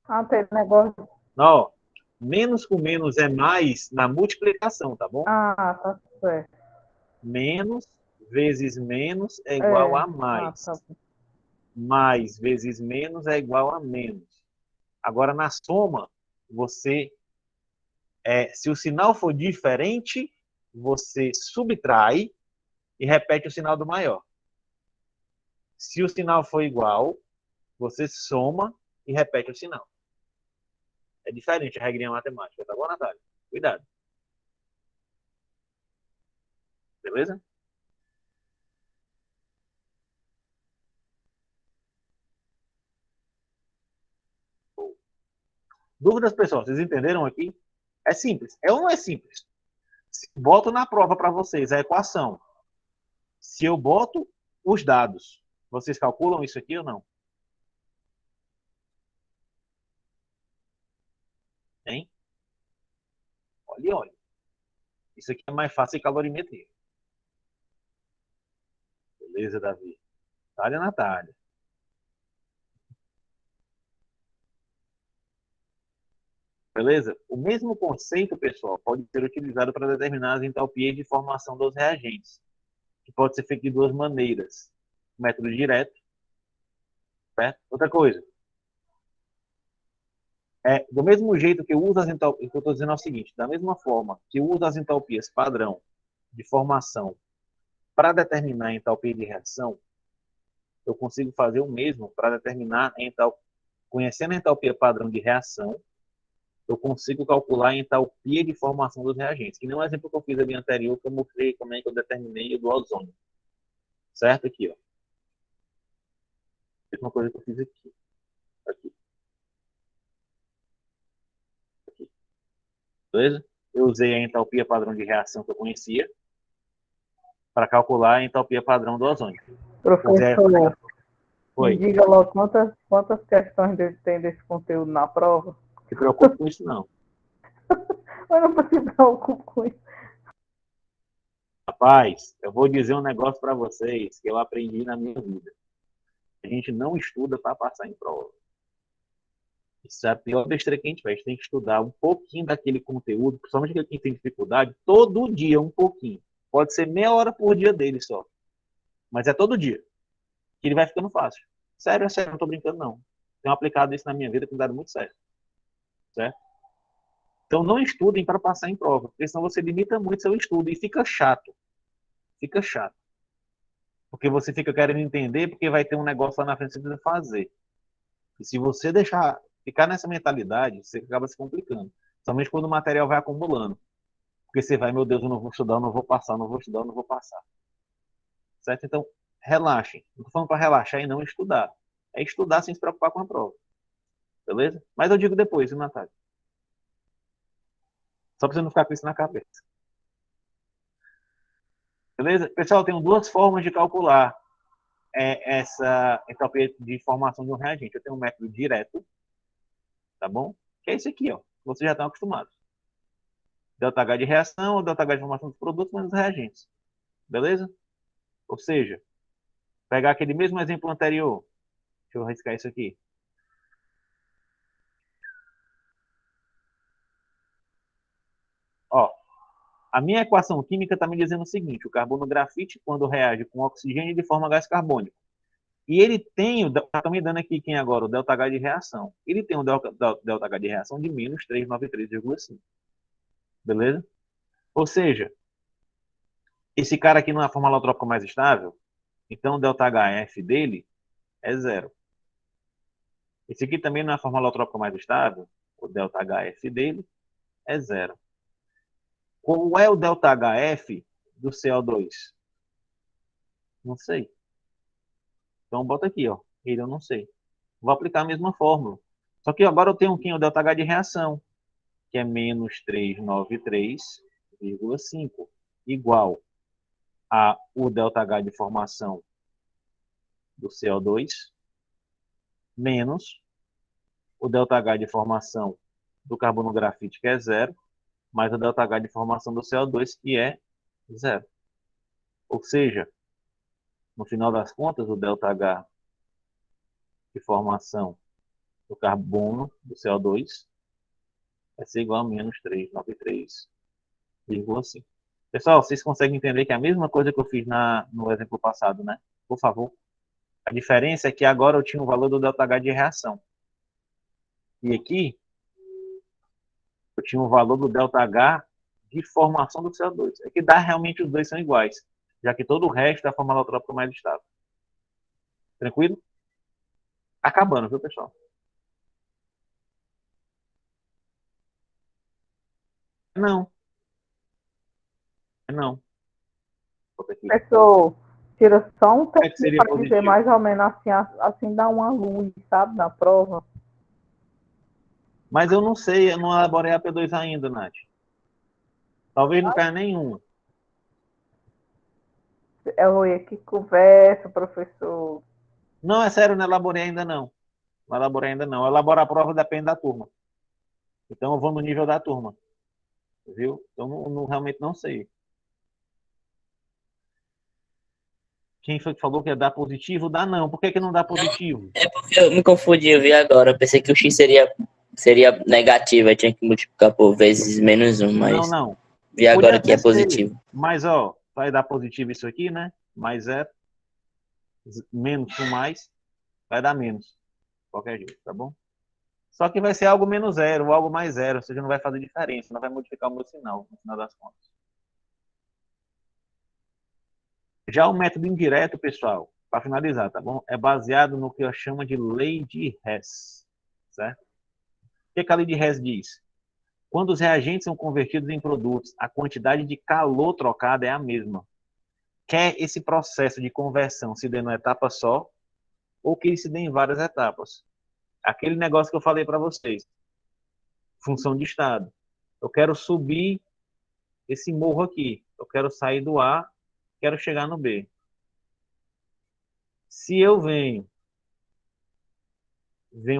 S2: Ah, tem negócio.
S1: Não, menos com menos é mais na multiplicação, tá bom?
S2: Ah, tá certo.
S1: Menos vezes menos é igual a mais.
S2: Ah, tá.
S1: Mais vezes menos é igual a menos. Agora, na soma, você, se o sinal for diferente, você subtrai e repete o sinal do maior. Se o sinal for igual, você soma e repete o sinal. É diferente a regrinha matemática, tá bom, Natália? Cuidado. Beleza? Dúvidas, pessoal? Vocês entenderam aqui? É simples. É ou não é simples? Boto na prova para vocês a equação. Se eu boto os dados. Vocês calculam isso aqui ou não? Hein? Olha, olha. Isso aqui é mais fácil que calorimetria. Beleza, Davi? Natália. Beleza? O mesmo conceito, pessoal, pode ser utilizado para determinar as entalpias de formação dos reagentes, que pode ser feito de duas maneiras. Método direto, certo? Outra coisa, do mesmo jeito que eu uso as entalpias, o que eu estou dizendo é o seguinte, da mesma forma que eu uso as entalpias padrão de formação para determinar a entalpia de reação, eu consigo fazer o mesmo para determinar conhecendo a entalpia padrão de reação, eu consigo calcular a entalpia de formação dos reagentes. Que nem um exemplo que eu fiz ali anterior, que eu mostrei como é que eu determinei o do ozônio. Certo? Aqui, ó. Mesma coisa que eu fiz aqui. Aqui. Aqui. Beleza? Eu usei a entalpia padrão de reação que eu conhecia para calcular a entalpia padrão do ozônio.
S2: Professor,
S1: me
S2: diga logo quantas questões tem desse conteúdo na prova?
S1: Não se preocupe com isso, não.
S2: Eu não preciso me preocupar com isso.
S1: Rapaz, eu vou dizer um negócio para vocês que eu aprendi na minha vida. A gente não estuda para passar em prova. Isso é a pior besteira que a gente faz. A gente tem que estudar um pouquinho daquele conteúdo, principalmente aquele que tem dificuldade, todo dia, um pouquinho. Pode ser meia hora por dia dele só. Mas é todo dia. Que ele vai ficando fácil. Sério, é sério, não estou brincando, não. Tenho aplicado isso na minha vida, tem dado muito certo. Certo? Então não estudem para passar em prova, porque senão você limita muito seu estudo e fica chato. Fica chato. Porque você fica querendo entender, porque vai ter um negócio lá na frente que você precisa fazer. E se você ficar nessa mentalidade, você acaba se complicando. Somente quando o material vai acumulando. Porque você vai, meu Deus, eu não vou estudar, eu não vou passar, eu não vou estudar, eu não vou passar. Certo? Então, relaxem. Não estou falando para relaxar e não estudar. É estudar sem se preocupar com a prova. Beleza? Mas eu digo depois, viu, Natália? Só para você não ficar com isso na cabeça. Beleza? Pessoal, tem duas formas de calcular essa entalpia de formação de um reagente. Eu tenho um método direto, tá bom? Que é esse aqui, ó. Vocês já estão acostumados. ΔH de reação ou ΔH de formação dos produtos menos reagentes. Beleza? Ou seja, pegar aquele mesmo exemplo anterior. Deixa eu riscar isso aqui. Ó, a minha equação química está me dizendo o seguinte: o carbono grafite, quando reage com oxigênio, ele forma gás carbônico. E ele tem, está me dando aqui quem agora? O ΔH de reação. Ele tem um ΔH de reação de menos 393,5. Beleza? Ou seja, esse cara aqui não é a forma alotrópica mais estável, então o ΔHF dele é zero. Esse aqui também não é a forma alotrópica mais estável, o ΔHF dele é zero. Qual é o ΔHF do CO2? Não sei. Então bota aqui, ó. Ele eu não sei. Vou aplicar a mesma fórmula. Só que agora eu tenho aqui o ΔH de reação, que é menos 393,5, igual a o ΔH de formação do CO2, menos o ΔH de formação do carbono grafite, que é zero, mais o ΔH de formação do CO2, que é zero. Ou seja, no final das contas, o ΔH de formação do carbono, do CO2, vai ser igual a menos 393,5. Pessoal, vocês conseguem entender que é a mesma coisa que eu fiz no exemplo passado, né? Por favor. A diferença é que agora eu tinha o valor do ΔH de reação. E aqui, eu tinha o valor do ΔH de formação do CO2. É que dá realmente os dois são iguais, já que todo o resto é a forma alotrópica mais estável. Tranquilo? Acabando, viu, pessoal? Não. Não.
S2: Professor, tira só um
S1: Como é que
S2: tempinho
S1: seria
S2: para dizer
S1: positivo?
S2: mais ou menos assim dá uma luz, sabe, na prova.
S1: Mas eu não sei, eu não elaborei a P2 ainda, Nath. Talvez não caia nenhum.
S2: Oi, que conversa, professor.
S1: Não, é sério, não elaborei ainda não. Não elaborei ainda não. Elaborar a prova depende da turma. Então eu vou no nível da turma. Viu? Então realmente não sei. Quem foi que falou que ia dar positivo? Dá não. Por que não dá positivo?
S4: É porque eu me confundi, eu vi agora. Eu pensei que o x seria negativo, aí tinha que multiplicar por vezes -1,
S1: Não,
S4: mas
S1: não.
S4: vi
S1: Pode
S4: agora que
S1: até
S4: é
S1: ser.
S4: positivo.
S1: Mas, ó, vai dar positivo isso aqui, né? Mais zero. Menos com mais. Vai dar menos. Qualquer jeito, tá bom? Só que vai ser algo menos zero ou algo mais zero. Ou seja, não vai fazer diferença. Não vai modificar o meu sinal, no final das contas. Já o método indireto, pessoal, para finalizar, tá bom? É baseado no que eu chamo de lei de Hess, certo? O que a lei de Hess diz? Quando os reagentes são convertidos em produtos, a quantidade de calor trocada é a mesma. Quer esse processo de conversão se dê numa etapa só, ou que ele se dê em várias etapas. Aquele negócio que eu falei para vocês, função de estado. Eu quero subir esse morro aqui. Eu quero sair do A, quero chegar no B. Se eu venho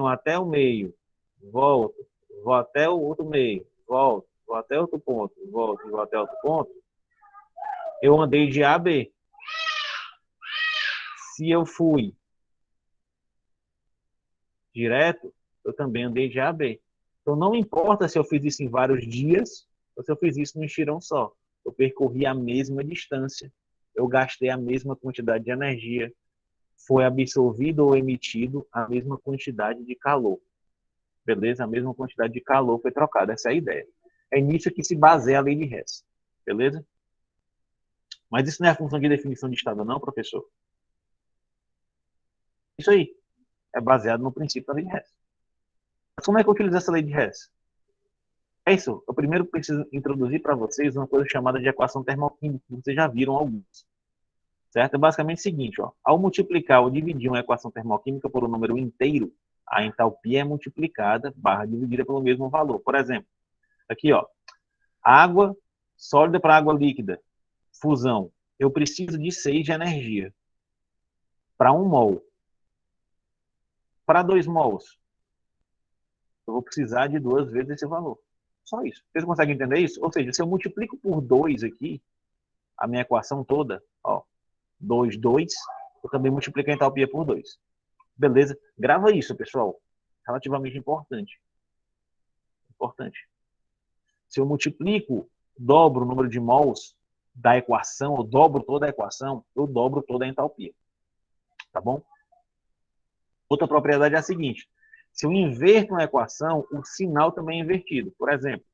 S1: até o meio, volto, vou até o outro meio, volto, vou até outro ponto, volto, vou até outro ponto, eu andei de A a B. Se eu fui direto, eu também andei de A a B. Então não importa se eu fiz isso em vários dias ou se eu fiz isso num estirão só. Eu percorri a mesma distância, eu gastei a mesma quantidade de energia, foi absorvido ou emitido a mesma quantidade de calor. Beleza? A mesma quantidade de calor foi trocada. Essa é a ideia. É nisso que se baseia a lei de Hess. Beleza? Mas isso não é a função de definição de estado, não, professor? Isso aí. É baseado no princípio da lei de Hess. Mas como é que eu utilizo essa lei de Hess? É isso. Eu primeiro preciso introduzir para vocês uma coisa chamada de equação termodinâmica, que vocês já viram alguns. Certo? É basicamente o seguinte, ó. Ao multiplicar ou dividir uma equação termoquímica por um número inteiro, a entalpia é multiplicada barra dividida pelo mesmo valor. Por exemplo, aqui, ó, água sólida para água líquida, fusão. Eu preciso de 6 de energia para 1 mol. Para 2 mols, eu vou precisar de 2 vezes esse valor. Só isso. Vocês conseguem entender isso? Ou seja, se eu multiplico por 2 aqui, a minha equação toda, ó, 2, 2, eu também multiplico a entalpia por 2. Beleza? Grava isso, pessoal. Relativamente importante. Importante. Se eu multiplico, dobro o número de mols da equação, eu dobro toda a equação, eu dobro toda a entalpia. Tá bom? Outra propriedade é a seguinte. Se eu inverto uma equação, o sinal também é invertido. Por exemplo,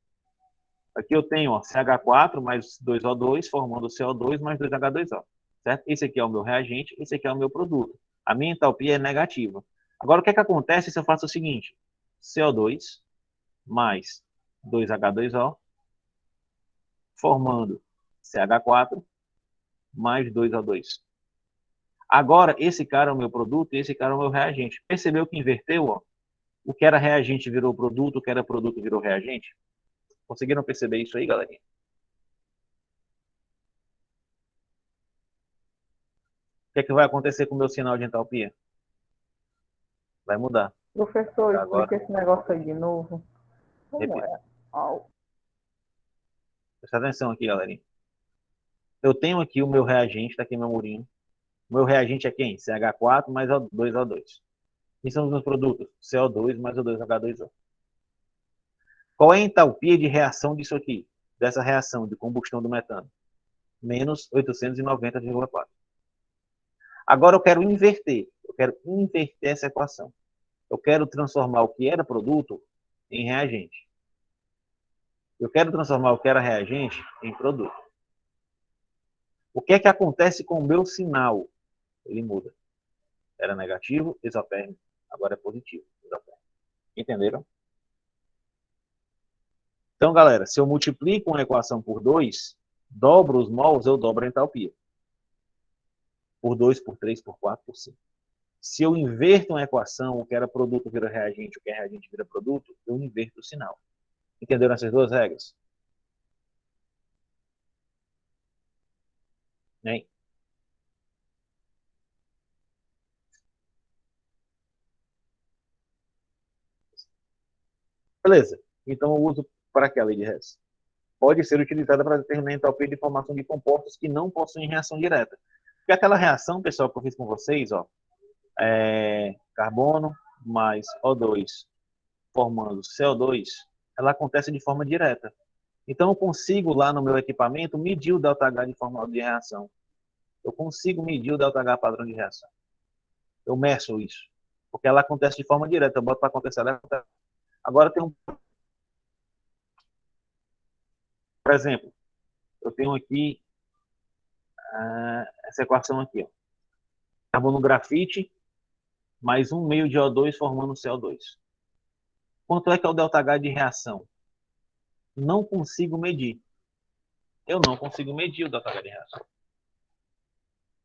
S1: aqui eu tenho ó, CH4 mais 2O2 formando CO2 mais 2H2O. Certo? Esse aqui é o meu reagente, esse aqui é o meu produto. A minha entalpia é negativa. Agora, o que acontece se eu faço o seguinte? CO2 mais 2H2O formando CH4 mais 2O2. Agora, esse cara é o meu produto e esse cara é o meu reagente. Percebeu que inverteu? Ó? O que era reagente virou produto, o que era produto virou reagente? Conseguiram perceber isso aí, galerinha? O que é que vai acontecer com o meu sinal de entalpia? Vai mudar.
S2: Professor,
S1: Agora,
S2: explica esse negócio aí de novo. Como
S1: repito.
S2: é?
S1: Presta atenção aqui, galerinha. Eu tenho aqui o meu reagente, está aqui meu murinho. O meu reagente é quem? CH4 mais O2O2. Quem são os meus produtos? CO2 mais O2H2O. Qual é a entalpia de reação disso aqui? Dessa reação de combustão do metano? Menos 890,4. Agora eu quero inverter. Eu quero inverter essa equação. Eu quero transformar o que era produto em reagente. Eu quero transformar o que era reagente em produto. O que é que acontece com o meu sinal? Ele muda. Era negativo, exotérmico. Agora é positivo, exotérmico. Entenderam? Então, galera, se eu multiplico uma equação por 2, dobro os mols, eu dobro a entalpia. Por 2, por 3, por 4, por 5. Se eu inverto uma equação, o que era produto vira reagente, o que é reagente vira produto, eu inverto o sinal. Entenderam essas duas regras? Hein? Beleza. Então eu uso para que a lei de Hess? Pode ser utilizada para determinar a entropia de formação de compostos que não possuem reação direta. Porque aquela reação, pessoal, que eu fiz com vocês, ó, carbono mais O2 formando CO2, ela acontece de forma direta. Então eu consigo lá no meu equipamento medir o ΔH de forma de reação. Eu consigo medir o ΔH padrão de reação. Eu meço isso. Porque ela acontece de forma direta. Eu boto para acontecer. Agora tem por exemplo, eu tenho aqui essa equação aqui, ó. Carbono grafite mais 1 meio de O2 formando CO2. Quanto é que é o ΔH de reação? Não consigo medir. Eu não consigo medir o ΔH de reação.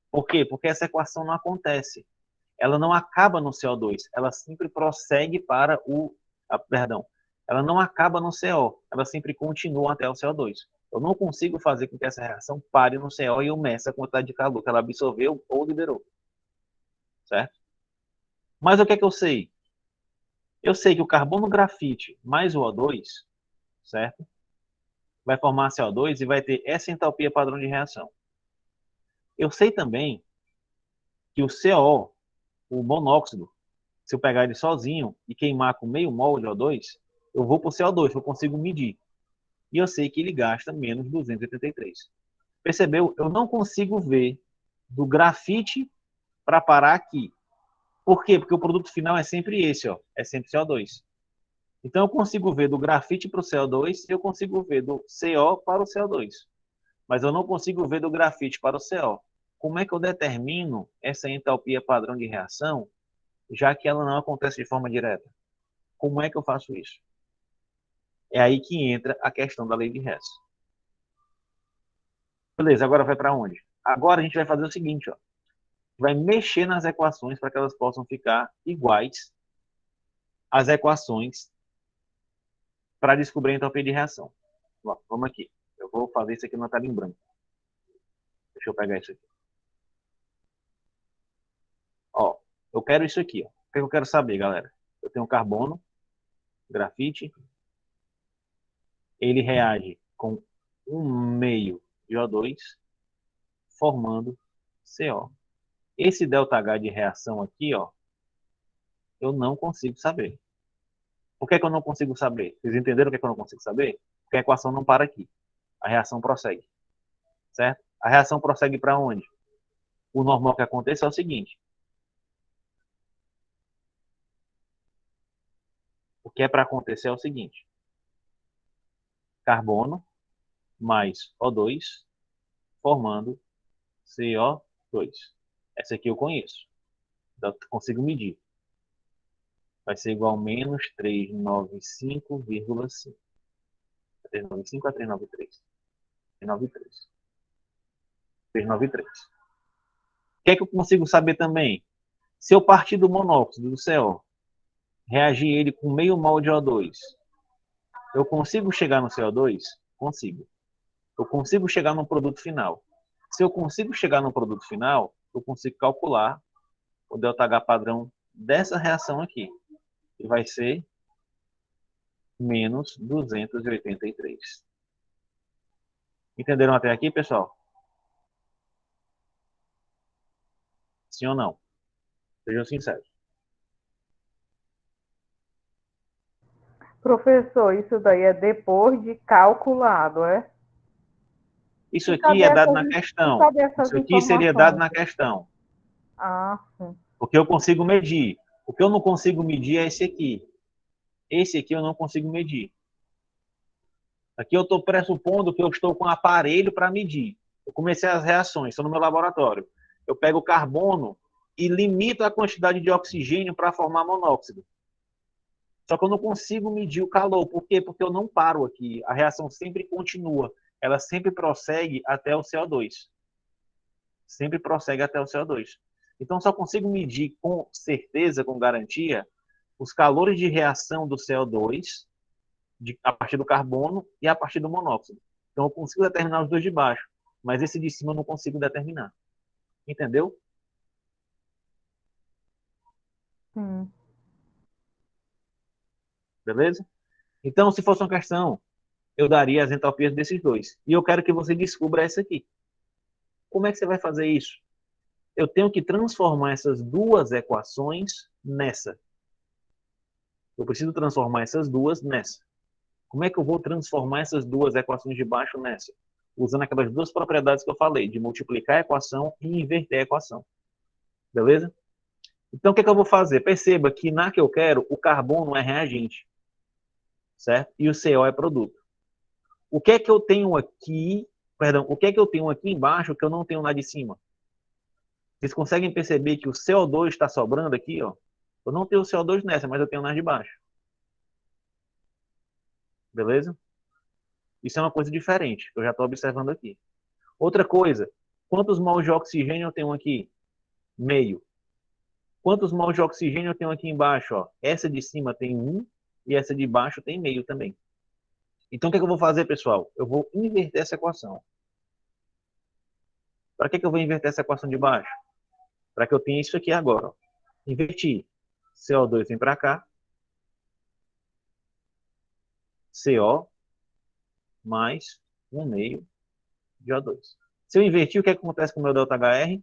S1: Por quê? Porque essa equação não acontece. Ela não acaba no CO2. Ela sempre prossegue para perdão. Ela não acaba no CO. Ela sempre continua até o CO2. Eu não consigo fazer com que essa reação pare no CO e eu meça a quantidade de calor que ela absorveu ou liberou. Certo? Mas o que é que eu sei? Eu sei que o carbono grafite mais o O2, certo? Vai formar CO2 e vai ter essa entalpia padrão de reação. Eu sei também que o CO, o monóxido, se eu pegar ele sozinho e queimar com meio mol de O2, eu vou para o CO2, eu consigo medir. E eu sei que ele gasta menos 283. Percebeu? Eu não consigo ver do grafite para parar aqui. Por quê? Porque o produto final é sempre esse, ó, é sempre CO2. Então eu consigo ver do grafite para o CO2 e eu consigo ver do CO para o CO2. Mas eu não consigo ver do grafite para o CO. Como é que eu determino essa entalpia padrão de reação, já que ela não acontece de forma direta? Como é que eu faço isso? É aí que entra a questão da lei de Hess. Beleza, agora vai para onde? Agora a gente vai fazer o seguinte, ó. Vai mexer nas equações para que elas possam ficar iguais às equações para descobrir a entropia de reação. Ó, vamos aqui. Eu vou fazer isso aqui na tela em branco. Deixa eu pegar isso aqui. Ó, eu quero isso aqui. Ó. O que eu quero saber, galera? Eu tenho carbono, grafite. Ele reage com 1 meio de O2, formando CO. Esse ΔH de reação aqui, ó, eu não consigo saber. Por que eu não consigo saber? Vocês entenderam o que eu não consigo saber? Porque a equação não para aqui. A reação prossegue. Certo? A reação prossegue para onde? O normal que acontece é o seguinte. O que é para acontecer é o seguinte. Carbono mais O2 formando CO2. Essa aqui eu conheço. Então, eu consigo medir. Vai ser igual a menos 395,5. 395 a 393. 393. 393. O que é que eu consigo saber também? Se eu partir do monóxido do CO, reagir ele com meio mol de O2, eu consigo chegar no CO2? Consigo. Eu consigo chegar no produto final. Se eu consigo chegar no produto final, eu consigo calcular o ΔH padrão dessa reação aqui. E vai ser menos 283. Entenderam até aqui, pessoal? Sim ou não? Sejam sinceros.
S2: Professor, isso daí é depois de calculado, é?
S1: Isso
S2: E
S1: aqui
S2: cadê
S1: é dado na
S2: essas, e
S1: questão.
S2: cadê essas
S1: Isso aqui seria dado
S2: informações?
S1: na questão.
S2: Ah, sim.
S1: Porque eu consigo medir. O que eu não consigo medir é esse aqui. Esse aqui eu não consigo medir. Aqui eu estou pressupondo que eu estou com um aparelho para medir. Eu comecei as reações, estou no meu laboratório. Eu pego o carbono e limito a quantidade de oxigênio para formar monóxido. Só que eu não consigo medir o calor. Por quê? Porque eu não paro aqui. A reação sempre continua. Ela sempre prossegue até o CO2. Sempre prossegue até o CO2. Então, só consigo medir com certeza, com garantia, os calores de reação do CO2 a partir do carbono e a partir do monóxido. Então, eu consigo determinar os dois de baixo, mas esse de cima eu não consigo determinar. Entendeu?
S2: Sim.
S1: Beleza? Então, se fosse uma questão, eu daria as entalpias desses dois. E eu quero que você descubra essa aqui. Como é que você vai fazer isso? Eu tenho que transformar essas duas equações nessa. Eu preciso transformar essas duas nessa. Como é que eu vou transformar essas duas equações de baixo nessa? Usando aquelas duas propriedades que eu falei, de multiplicar a equação e inverter a equação. Beleza? Então, o que eu vou fazer? Perceba que na que eu quero, o carbono é reagente. Certo? E o CO é produto. O que é que eu tenho aqui, perdão, o que é que eu tenho aqui embaixo que eu não tenho lá de cima? Vocês conseguem perceber que o CO2 está sobrando aqui, ó? Eu não tenho o CO2 nessa, mas eu tenho nas de baixo. Beleza? Isso é uma coisa diferente, que eu já estou observando aqui. Outra coisa, quantos mols de oxigênio eu tenho aqui? Meio. Quantos mols de oxigênio eu tenho aqui embaixo? Ó? Essa de cima tem 1 e essa de baixo tem meio também. Então, o que é que eu vou fazer, pessoal? Eu vou inverter essa equação. Para que eu vou inverter essa equação de baixo? Para que eu tenha isso aqui agora. Ó. Invertir. CO2 vem para cá. CO mais 1 meio de O2. Se eu invertir, o que acontece com o meu ΔHR?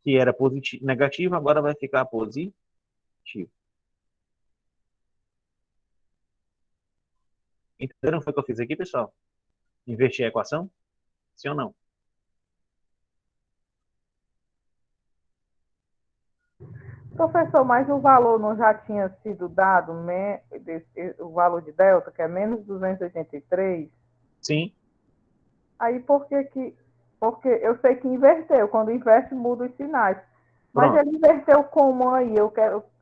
S1: Que era positivo, negativo, agora vai ficar positivo. Entenderam o que eu fiz aqui, pessoal? Inverti a equação? Sim ou não?
S2: Professor, mas o valor não já tinha sido dado, o valor de delta, que é menos 283?
S1: Sim.
S2: Aí por que que... Porque eu sei que inverteu, quando inverte muda os sinais. Mas
S1: Pronto.
S2: ele inverteu como aí? Eu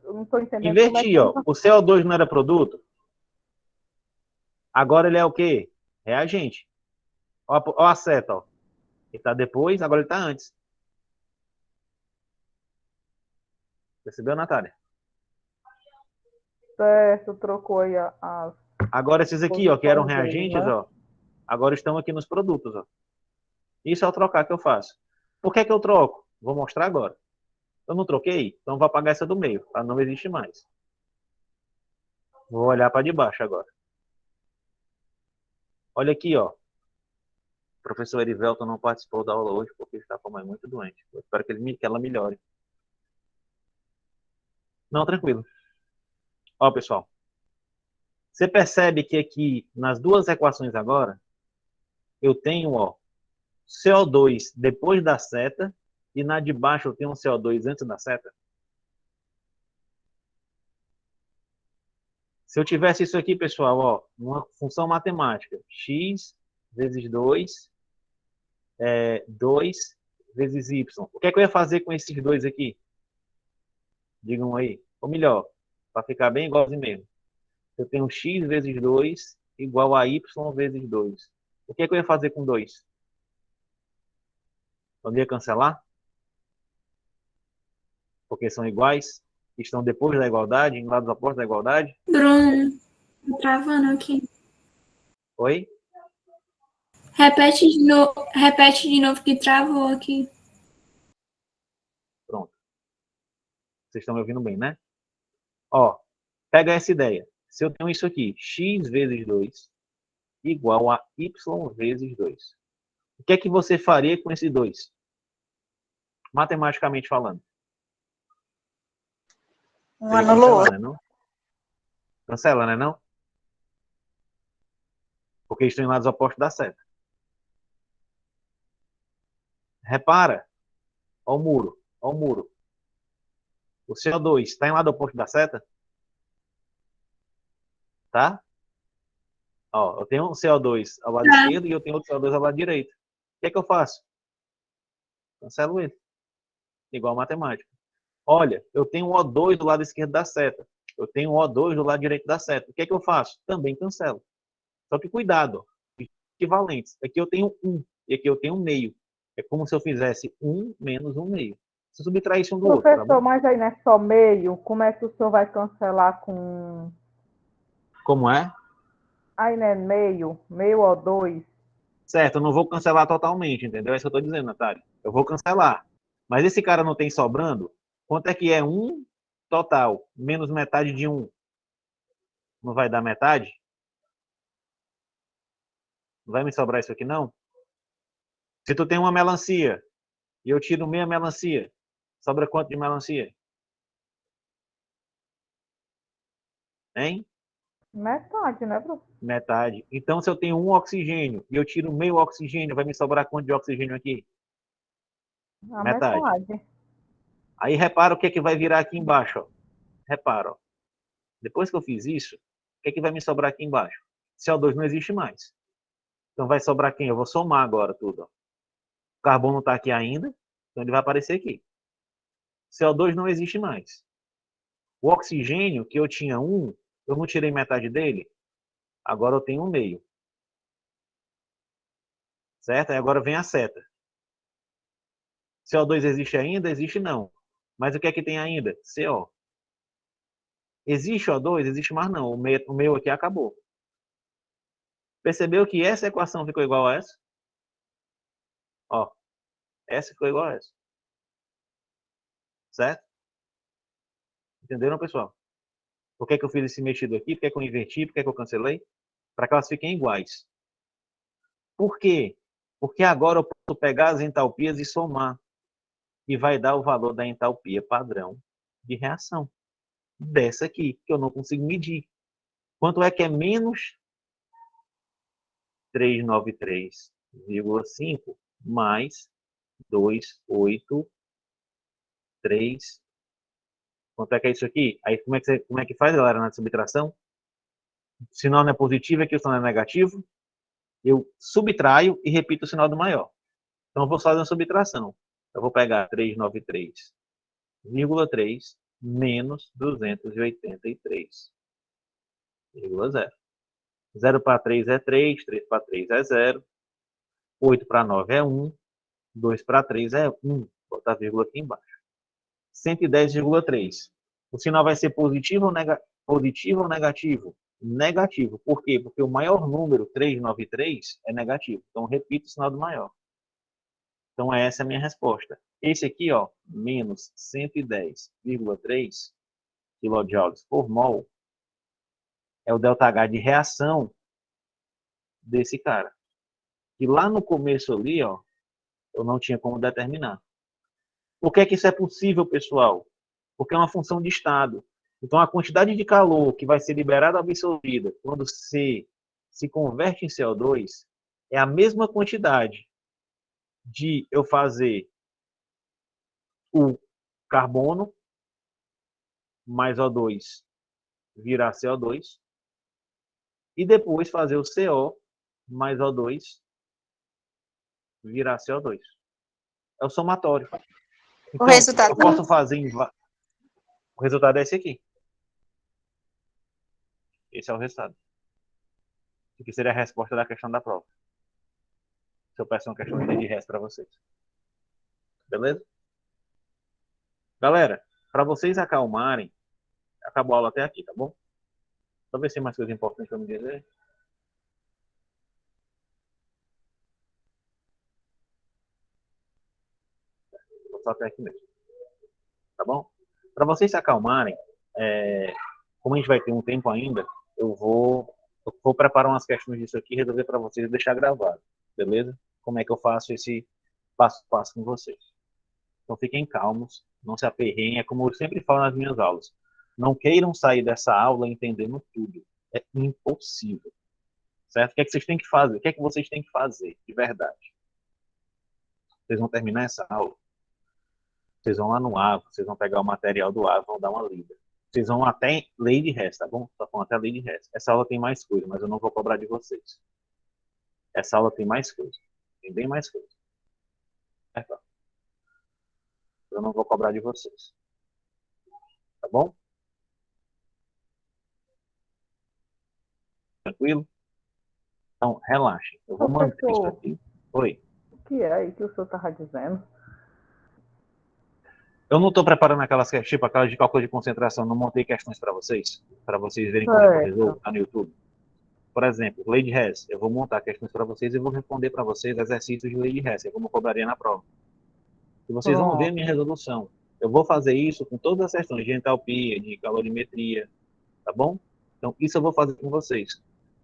S2: não estou entendendo.
S1: Inverti, ó. O CO2 não era produto? Agora ele é o quê? Reagente. Ó a seta, ó. Ele está depois, agora ele está antes. Percebeu, Natália?
S2: Certo, trocou aí as...
S1: Agora esses aqui, ó, que eram
S2: posições dele,
S1: reagentes,
S2: né?
S1: ó, agora estão aqui nos produtos, ó. Isso é o trocar que eu faço. Por que eu troco? Vou mostrar agora. Eu não troquei? Então vou apagar essa do meio, tá? Não existe mais. Vou olhar para de baixo agora. Olha aqui, ó. O professor Erivelton não participou da aula hoje porque está com a mãe muito doente. Eu espero que ela melhore. Não, tranquilo. Ó, pessoal. Você percebe que aqui, nas duas equações agora, eu tenho, ó, CO2 depois da seta e na de baixo eu tenho um CO2 antes da seta? Se eu tivesse isso aqui, pessoal, ó, uma função matemática, x vezes 2, 2 vezes y. O que é que eu ia fazer com esses dois aqui? Digam aí. Ou melhor, para ficar bem igualzinho mesmo. Eu tenho x vezes 2 igual a y vezes 2. O que é que eu ia fazer com 2? Eu ia cancelar? Porque são iguais? Estão depois da igualdade, em lados opostos da igualdade?
S5: Bruno, tô travando aqui.
S1: Oi?
S5: Repete de novo que travou aqui.
S1: Pronto. Vocês estão me ouvindo bem, né? Ó, pega essa ideia. Se eu tenho isso aqui, x vezes 2 igual a y vezes 2. O que é que você faria com esse 2? Matematicamente falando.
S3: Anulou.
S1: Cancela, né, não? Cancela, né, não? Porque estão em lados opostos da seta. Repara. Ó o muro. Ó o muro. O CO2 está em lado oposto da seta? Tá? Ó, eu tenho um CO2 ao lado esquerdo e eu tenho outro CO2 ao lado direito. O que é que eu faço? Cancelo ele. Igual a matemática. Olha, eu tenho um O2 do lado esquerdo da seta. Eu tenho um O2 do lado direito da seta. O que é que eu faço? Também cancelo. Só que cuidado, ó, equivalentes. Aqui eu tenho 1 e aqui eu tenho 1 meio. É como se eu fizesse 1 menos 1 meio. Se eu subtraísse um do outro, tá
S2: Professor,
S1: bom?
S2: mas aí não é só meio? Como é que o senhor vai cancelar com...
S1: Como é?
S2: Aí não é meio O2?
S1: Certo, eu não vou cancelar totalmente, entendeu? É isso que eu estou dizendo, Natália. Eu vou cancelar. Mas esse cara não tem sobrando? Quanto é que é 1 total? Menos metade de 1. Não vai dar metade? Não vai me sobrar isso aqui, não? Se tu tem uma melancia e eu tiro meia melancia, sobra quanto de melancia? Hein?
S2: Metade, né, professor?
S1: Metade. Então, se eu tenho um oxigênio e eu tiro meio oxigênio, vai me sobrar quanto de oxigênio aqui?
S2: A
S1: Metade.
S2: metade.
S1: Aí repara o que é que vai virar aqui embaixo. Ó. Repara. Ó. Depois que eu fiz isso, o que é que vai me sobrar aqui embaixo? CO2 não existe mais. Então vai sobrar quem? Eu vou somar agora tudo. Ó. O carbono está aqui ainda, então ele vai aparecer aqui. CO2 não existe mais. O oxigênio, que eu tinha um, eu não tirei metade dele, agora eu tenho um meio. Certo? Aí agora vem a seta. CO2 existe ainda? Existe não. Mas o que é que tem ainda? CO. Existe O2? Existe mais não. O meu aqui acabou. Percebeu que essa equação ficou igual a essa? Ó, essa ficou igual a essa. Certo? Entenderam, pessoal? Por que eu fiz esse mexido aqui? Por que eu inverti? Por que eu cancelei? Para que elas fiquem iguais. Por quê? Porque agora eu posso pegar as entalpias e somar. E vai dar o valor da entalpia padrão de reação. Dessa aqui, que eu não consigo medir. Quanto é que é menos 393,5 mais 283. Quanto é que é isso aqui? Aí como é que faz, galera, na subtração? O sinal não é positivo, aqui o sinal é negativo. Eu subtraio e repito o sinal do maior. Então eu vou fazer uma subtração. Eu vou pegar 393,3 menos 283,0. 0 para 3 é 3, 3 para 3 é 0, 8 para 9 é 1, 2 para 3 é 1. Vou botar a vírgula aqui embaixo. 110,3. O sinal vai ser positivo ou negativo? Negativo. Por quê? Porque o maior número, 393, é negativo. Então, repito o sinal do maior. Então, essa é a minha resposta. Esse aqui, ó, menos 110,3 kJ por mol, é o ΔH de reação desse cara. E lá no começo ali, ó, eu não tinha como determinar. Por que é que isso é possível, pessoal? Porque é uma função de estado. Então, a quantidade de calor que vai ser liberada ou absorvida quando C se converte em CO2 é a mesma quantidade de eu fazer o carbono mais O2 virar CO2 e depois fazer o CO mais O2 virar CO2. É o somatório. Então,
S3: O resultado
S1: eu posso fazer o resultado é esse aqui. Esse é o resultado. Isso aqui seria a resposta da questão da prova. Se eu peço uma questão de lei de Hess para vocês. Beleza? Galera, para vocês acalmarem, acabou a aula até aqui, tá bom? Só ver se tem mais coisa importante para me dizer. Vou só até aqui mesmo. Tá bom? Para vocês se acalmarem, como a gente vai ter um tempo ainda, eu vou preparar umas questões disso aqui e resolver para vocês e deixar gravado. Beleza? Como é que eu faço esse passo a passo com vocês. Então fiquem calmos, não se aperreiem, é como eu sempre falo nas minhas aulas. Não queiram sair dessa aula entendendo tudo. É impossível. Certo? O que é que vocês têm que fazer? O que é que vocês têm que fazer, de verdade? Vocês vão terminar essa aula, vocês vão lá no AVO, vocês vão pegar o material do AVO, vão dar uma lida. Vocês vão até lei de Hess, tá bom? Só vão até lei de Hess. Essa aula tem mais coisa, mas eu não vou cobrar de vocês. Essa aula tem mais coisa. Tem bem mais coisa. Certo? Eu não vou cobrar de vocês. Tá bom? Tranquilo? Então, relaxem. Eu vou manter isso aqui. Oi.
S2: O que é aí que o senhor estava dizendo?
S1: Eu não estou preparando aquelas de cálculo de concentração. Não montei questões para vocês verem como é que eu resolvo. Tá no YouTube. Por exemplo, lei de Hess. Eu vou montar questões para vocês e vou responder para vocês exercícios de lei de Hess, como eu cobraria na prova. E vocês vão ver a minha resolução. Eu vou fazer isso com todas as questões de entalpia, de calorimetria, tá bom? Então, isso eu vou fazer com vocês.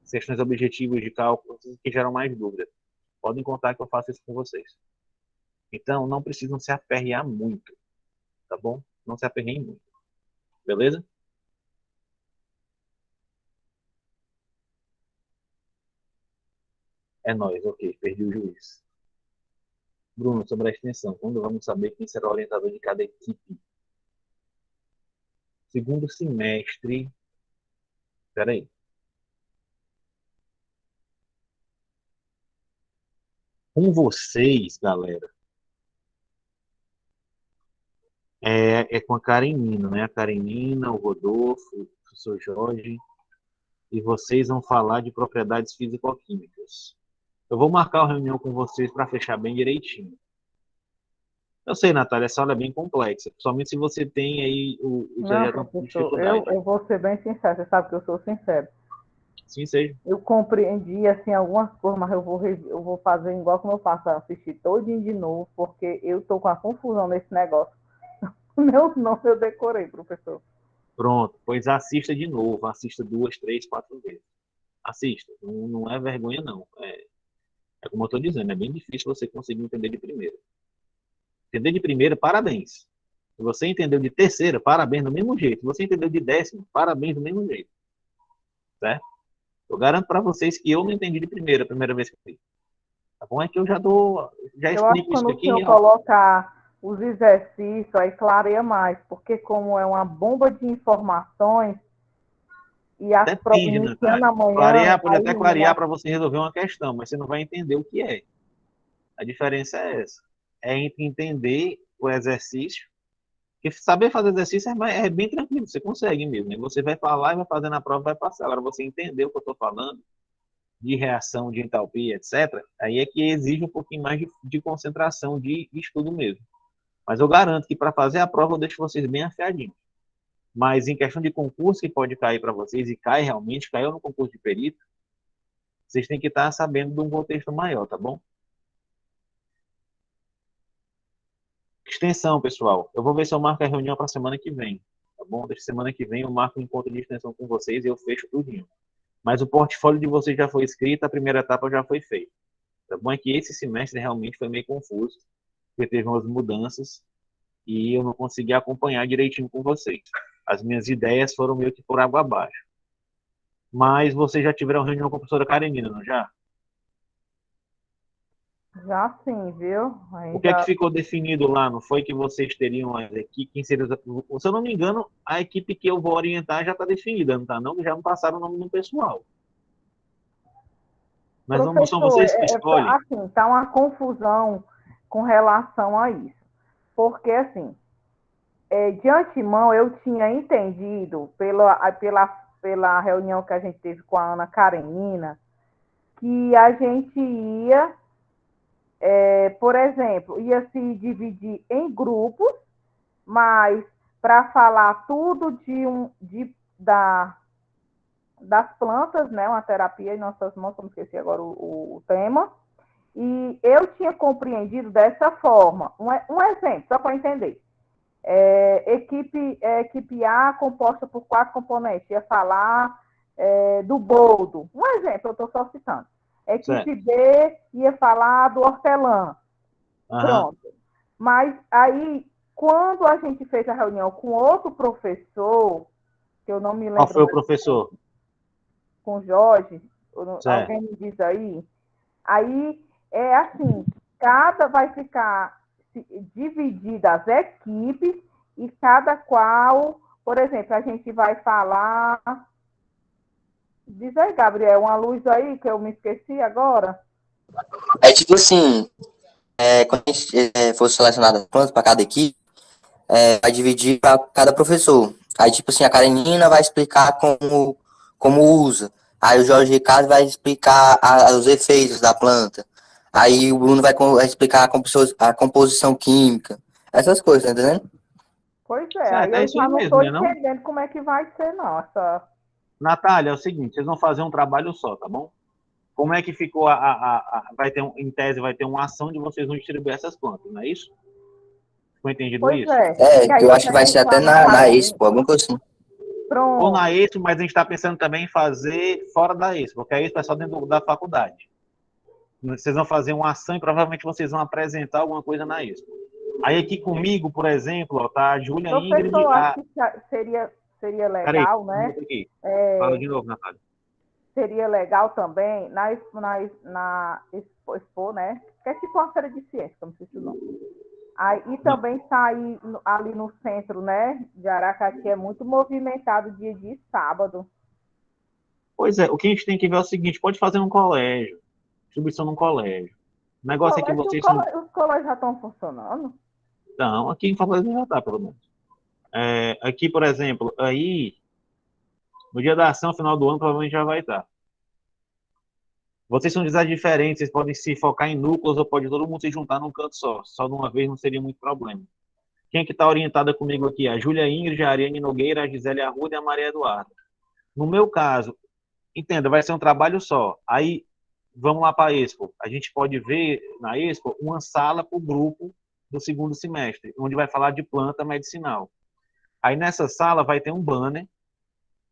S1: Questões objetivas de cálculo que geram mais dúvida. Podem contar que eu faço isso com vocês. Então, não precisam se aperrear muito, tá bom? Não se aperreiem muito. Beleza? É nóis, ok. Perdi o juiz. Bruno, sobre a extensão. Quando vamos saber quem será o orientador de cada equipe? Segundo semestre. Espera aí. Com vocês, galera, é com a Karenina, né? A Karenina, o Rodolfo, o professor Jorge, e vocês vão falar de propriedades físico-químicas. Eu vou marcar uma reunião com vocês para fechar bem direitinho. Eu sei, Natália, essa aula é bem complexa, principalmente se você tem aí os
S2: Não, professor, eu vou ser bem sincero, você sabe que eu sou sincero.
S1: Sim, seja.
S2: Eu compreendi, assim, algumas coisas, mas eu vou fazer igual como eu faço, assistir todinho de novo, porque eu tô com a confusão nesse negócio. Meu nome eu decorei, professor.
S1: Pronto, pois assista de novo, assista 2, 3, 4 vezes. Assista, não é vergonha não. É como eu estou dizendo, é bem difícil você conseguir entender de primeira. Entender de primeira, parabéns. Se você entendeu de terceira, parabéns do mesmo jeito. Se você entendeu de décima, parabéns do mesmo jeito. Certo? Eu garanto para vocês que eu não entendi de primeira, a primeira vez que eu fiz. Tá bom? É que eu já explico isso
S2: quando o
S1: aqui.
S2: senhor colocar os exercícios, aí clareia mais, porque como é uma bomba de informações, e as provas iniciando amanhã...
S1: Clarear, pode até clarear para você resolver uma questão, mas você não vai entender o que é. A diferença é essa. É entre entender o exercício, porque saber fazer exercício é bem tranquilo, você consegue mesmo. Né? Você vai falar e vai fazer na prova, vai passar. Agora, você entender o que eu estou falando, de reação, de entalpia, etc., aí é que exige um pouquinho mais de concentração, de estudo mesmo. Mas eu garanto que para fazer a prova eu deixo vocês bem afiadinhos. Mas em questão de concurso que pode cair para vocês, e cai realmente, caiu no concurso de perito, vocês têm que estar sabendo de um contexto maior, tá bom? Extensão, pessoal. Eu vou ver se eu marco a reunião para a semana que vem, tá bom? Deixa semana que vem eu marco um encontro de extensão com vocês e eu fecho tudinho. Mas o portfólio de vocês já foi escrito, a primeira etapa já foi feita. Tá bom? É que esse semestre realmente foi meio confuso, porque teve umas mudanças e eu não consegui acompanhar direitinho com vocês. As minhas ideias foram meio que por água abaixo. Mas vocês já tiveram reunião com a professora Karenina, não já?
S2: Já sim, viu?
S1: O que é que ficou definido lá? Não foi que vocês teriam as equipes, quem seria, se eu não me engano, a equipe que eu vou orientar já está definida, não está? Não, que já não passaram o nome do pessoal. Mas não são vocês que escolhem.
S2: Assim, está uma confusão com relação a isso. Porque, assim, de antemão, eu tinha entendido, pela reunião que a gente teve com a Ana Karenina, que a gente ia, por exemplo, ia se dividir em grupos, mas para falar tudo das plantas, né, uma terapia em nossas mãos, como esqueci agora o tema, e eu tinha compreendido dessa forma. Um exemplo, só para entender. Equipe A composta por 4 componentes, ia falar do boldo. Um exemplo, eu estou só citando. Equipe B ia falar do hortelã. Pronto. Mas aí, quando a gente fez a reunião com outro professor, que eu não me lembro...
S1: Qual foi o professor?
S2: Com o Jorge, alguém me diz aí. Aí, é assim, vai ficar dividida as equipes e cada qual, por exemplo, a gente vai falar... Diz aí, Gabriel, uma luz aí que eu me esqueci agora.
S6: É tipo assim, quando a gente for selecionado pronto para cada equipe, vai dividir para cada professor. Aí, tipo assim, a Karenina vai explicar como usa. Aí o Jorge Ricardo vai explicar os efeitos da planta. Aí o Bruno vai explicar a composição química. Essas coisas, tá entendendo?
S2: Pois é, aí eu já não estou entendendo como é que vai ser, nossa.
S1: Natália, é o seguinte, vocês vão fazer um trabalho só, tá bom? Como é que ficou em tese, vai ter uma ação de vocês vão distribuir essas plantas, não é isso? Ficou entendido isso?
S6: Eu acho que vai ser até na Expo, alguma coisa assim.
S2: Pronto.
S1: Ou na ESPO, mas a gente está pensando também em fazer fora da ESPO, porque a ESPO é só dentro da faculdade. Vocês vão fazer uma ação e provavelmente vocês vão apresentar alguma coisa na ESPO. Aí aqui comigo, por exemplo, ó, tá a Júlia Ingrid.
S2: Professor, acho que seria
S1: Peraí,
S2: legal, né?
S1: aqui. Fala de novo, Natália.
S2: Seria legal também na Expo, né? Que é tipo uma feira de ciência, como se chama. Aí, e também sair ali no centro, né? De Aracati, é muito movimentado dia de sábado.
S1: Pois é, o que a gente tem que ver é o seguinte, pode fazer num colégio, distribuição num colégio. O negócio é que vocês são...
S2: Os colégios já estão funcionando?
S1: Não, aqui em Fortaleza já está, pelo menos. Aqui, por exemplo, aí, no dia da ação, final do ano, provavelmente já vai estar. Vocês são de cidades diferentes, vocês podem se focar em núcleos ou pode todo mundo se juntar num canto só. Só de uma vez não seria muito problema. Quem é que está orientada comigo aqui? A Júlia Ingrid, a Ariane Nogueira, a Gisele Arruda e a Maria Eduarda. No meu caso, entenda, vai ser um trabalho só. Aí, vamos lá para a Expo. A gente pode ver na Expo uma sala para o grupo do segundo semestre, onde vai falar de planta medicinal. Aí nessa sala vai ter um banner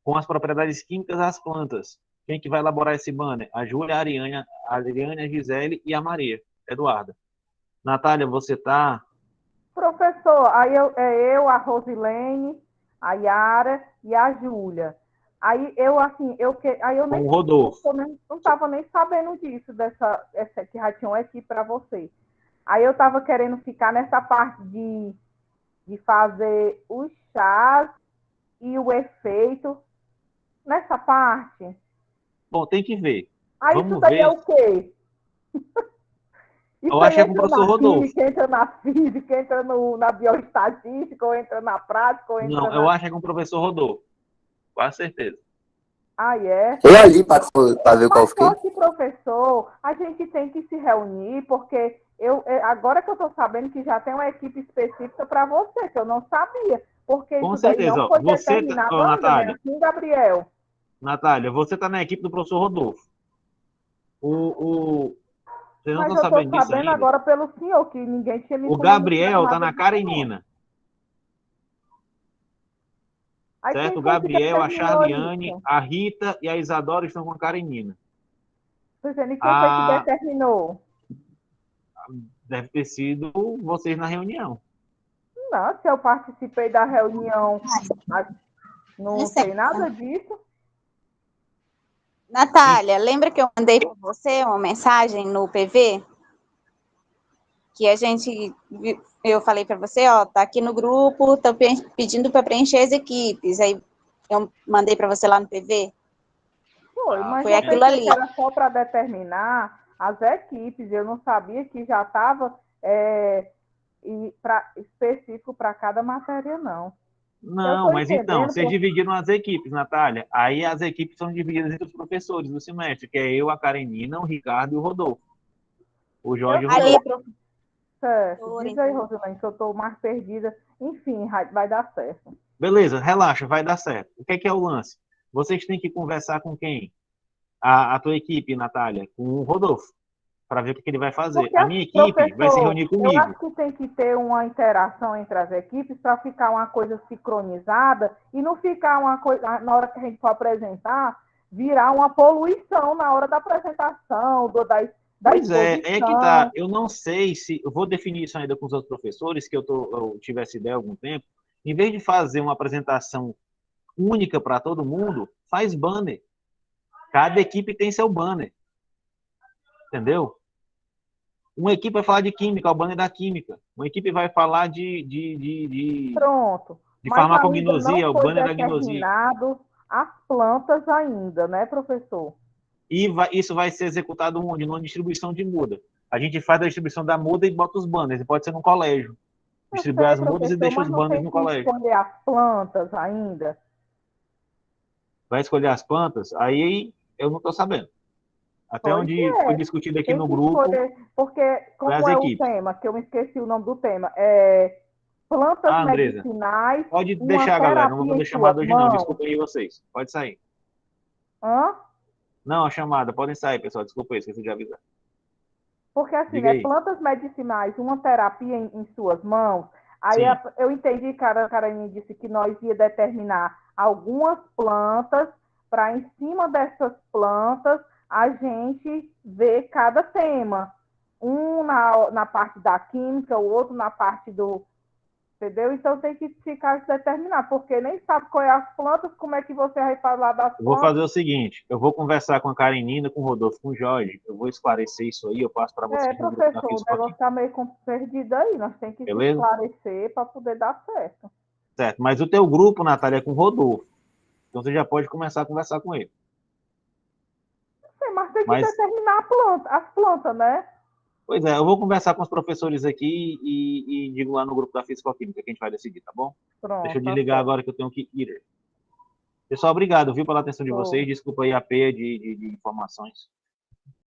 S1: com as propriedades químicas das plantas. Quem que vai elaborar esse banner? A Júlia, a Ariane, a Gisele e a Maria Eduarda. Natália, você tá...
S2: Professor, aí eu, a Rosilene, a Yara e a Júlia. Aí eu nem
S1: Com o Rodolfo.
S2: não estava nem sabendo disso, que já tinha uma equipe para você. Aí eu estava querendo ficar nessa parte de fazer os chás e o efeito, nessa parte.
S1: Bom, tem que ver.
S2: Aí
S1: Vamos
S2: isso daí
S1: ver.
S2: é o quê? Isso
S1: Eu acho que é com o
S2: entra
S1: professor
S2: na
S1: Rodolfo.
S2: química, entra na física, entra na bioestatística, ou entra na prática, ou entra
S1: Não, eu acho que é com o professor Rodolfo. Com certeza.
S2: Ah, é?
S6: Eu ali para ver qual
S2: Mas
S6: fiquei.
S2: só que, professor, a gente tem que se reunir, porque agora que eu estou sabendo que já tem uma equipe específica para você, que eu não sabia, porque
S1: Com
S2: isso daí
S1: certeza.
S2: não
S1: Ó,
S2: foi
S1: você,
S2: determinado
S1: ó,
S2: ainda, né?
S1: Natália,
S2: Assim, Gabriel?
S1: Natália, você está na equipe do professor Rodolfo. Vocês não
S2: Mas
S1: estão
S2: eu estou
S1: sabendo disso
S2: sabendo
S1: ainda?
S2: agora pelo senhor, que ninguém tinha me
S1: O
S2: comunicado
S1: Gabriel está
S2: nada
S1: na
S2: disso, não.
S1: Karenina.
S2: Aí
S1: Certo?
S2: quem
S1: O
S2: foi que
S1: Gabriel, a
S2: determinou
S1: Charliane,
S2: isso?
S1: a Rita e a Isadora estão com a Karenina.
S2: Estou dizendo, e quem foi que determinou?
S1: Deve ter sido vocês na reunião.
S2: Não, se eu participei da reunião, não sei nada disso.
S3: Natália, lembra que eu mandei para você uma mensagem no PV? Que eu falei para você, ó, tá aqui no grupo, tô pedindo para preencher as equipes. Aí eu mandei para você lá no PV.
S2: Foi, mas
S3: Foi
S2: eu
S3: aquilo
S2: pensei
S3: ali.
S2: que era só para determinar as equipes. Eu não sabia que já estava específico para cada matéria, não.
S1: Não, mas então, vocês dividiram as equipes, Natália. Aí as equipes são divididas entre os professores do semestre, que é eu, a Karenina, o Ricardo e o Rodolfo. O Jorge e o Rodolfo.
S2: Certo. Diz aí, Rosilene, que eu estou mais perdida. Enfim, vai dar certo.
S1: Beleza, relaxa, vai dar certo. O que é o lance? Vocês têm que conversar com quem? A tua equipe, Natália, com o Rodolfo, para ver o que ele vai fazer.
S2: Porque,
S1: a minha equipe vai se reunir comigo.
S2: Eu acho que tem que ter uma interação entre as equipes para ficar uma coisa sincronizada e não ficar uma coisa, na hora que a gente for apresentar, virar uma poluição na hora da apresentação,
S1: Pois é que tá. Eu não sei se... Eu vou definir isso ainda com os outros professores, que eu tive essa ideia há algum tempo. Em vez de fazer uma apresentação única para todo mundo, faz banner. Cada equipe tem seu banner. Entendeu? Uma equipe vai falar de química, o banner da química. Uma equipe vai falar
S2: Pronto.
S1: de farmacognosia, o banner da gnosia.
S2: As plantas ainda, né, professor?
S1: E isso vai ser executado onde? Numa distribuição de muda. A gente faz a distribuição da muda e bota os banners. Pode ser no colégio. Distribui as mudas e deixa os banners no colégio.
S2: Vai escolher as plantas ainda?
S1: Vai escolher as plantas? Aí eu não estou sabendo. Até onde foi discutido aqui no grupo.
S2: Porque, como é o tema, que eu me esqueci o nome do tema, plantas medicinais.
S1: Pode deixar, galera. Não vou fazer chamada hoje, não. Desculpa aí vocês. Pode sair.
S2: Hã?
S1: Não, a chamada. Podem sair, pessoal. Desculpa aí, esqueci de avisar.
S2: Porque, assim, plantas medicinais, uma terapia em suas mãos, Aí
S1: Sim.
S2: eu entendi que a Karen disse que nós ia determinar algumas plantas para, em cima dessas plantas, a gente ver cada tema. Um na parte da química, o outro na parte do... Entendeu? Então tem que ficar determinar, porque nem sabe qual é as plantas, como é que você vai falar das
S1: Eu vou
S2: plantas.
S1: fazer o seguinte, eu vou conversar com a Karenina, com o Rodolfo, com o Jorge, eu vou esclarecer isso aí, eu passo para vocês no grupo da
S2: Professor, o
S1: Física
S2: negócio
S1: aqui,
S2: está meio perdido aí, nós temos que se
S1: beleza?
S2: esclarecer para poder dar certo.
S1: Certo, mas o teu grupo, Natália, é com o Rodolfo, então você já pode começar a conversar com ele.
S2: Sim, mas tem que
S1: Mas,
S2: determinar as plantas, né?
S1: pois é, eu vou conversar com os professores aqui e digo lá no grupo da Físico-Química que a gente vai decidir, tá bom? Deixa
S2: Pronto,
S1: eu
S2: tá
S1: desligar
S2: certo.
S1: agora que eu tenho que ir. Pessoal, obrigado, viu, pela atenção de
S2: Show.
S1: vocês, desculpa aí a peia de informações.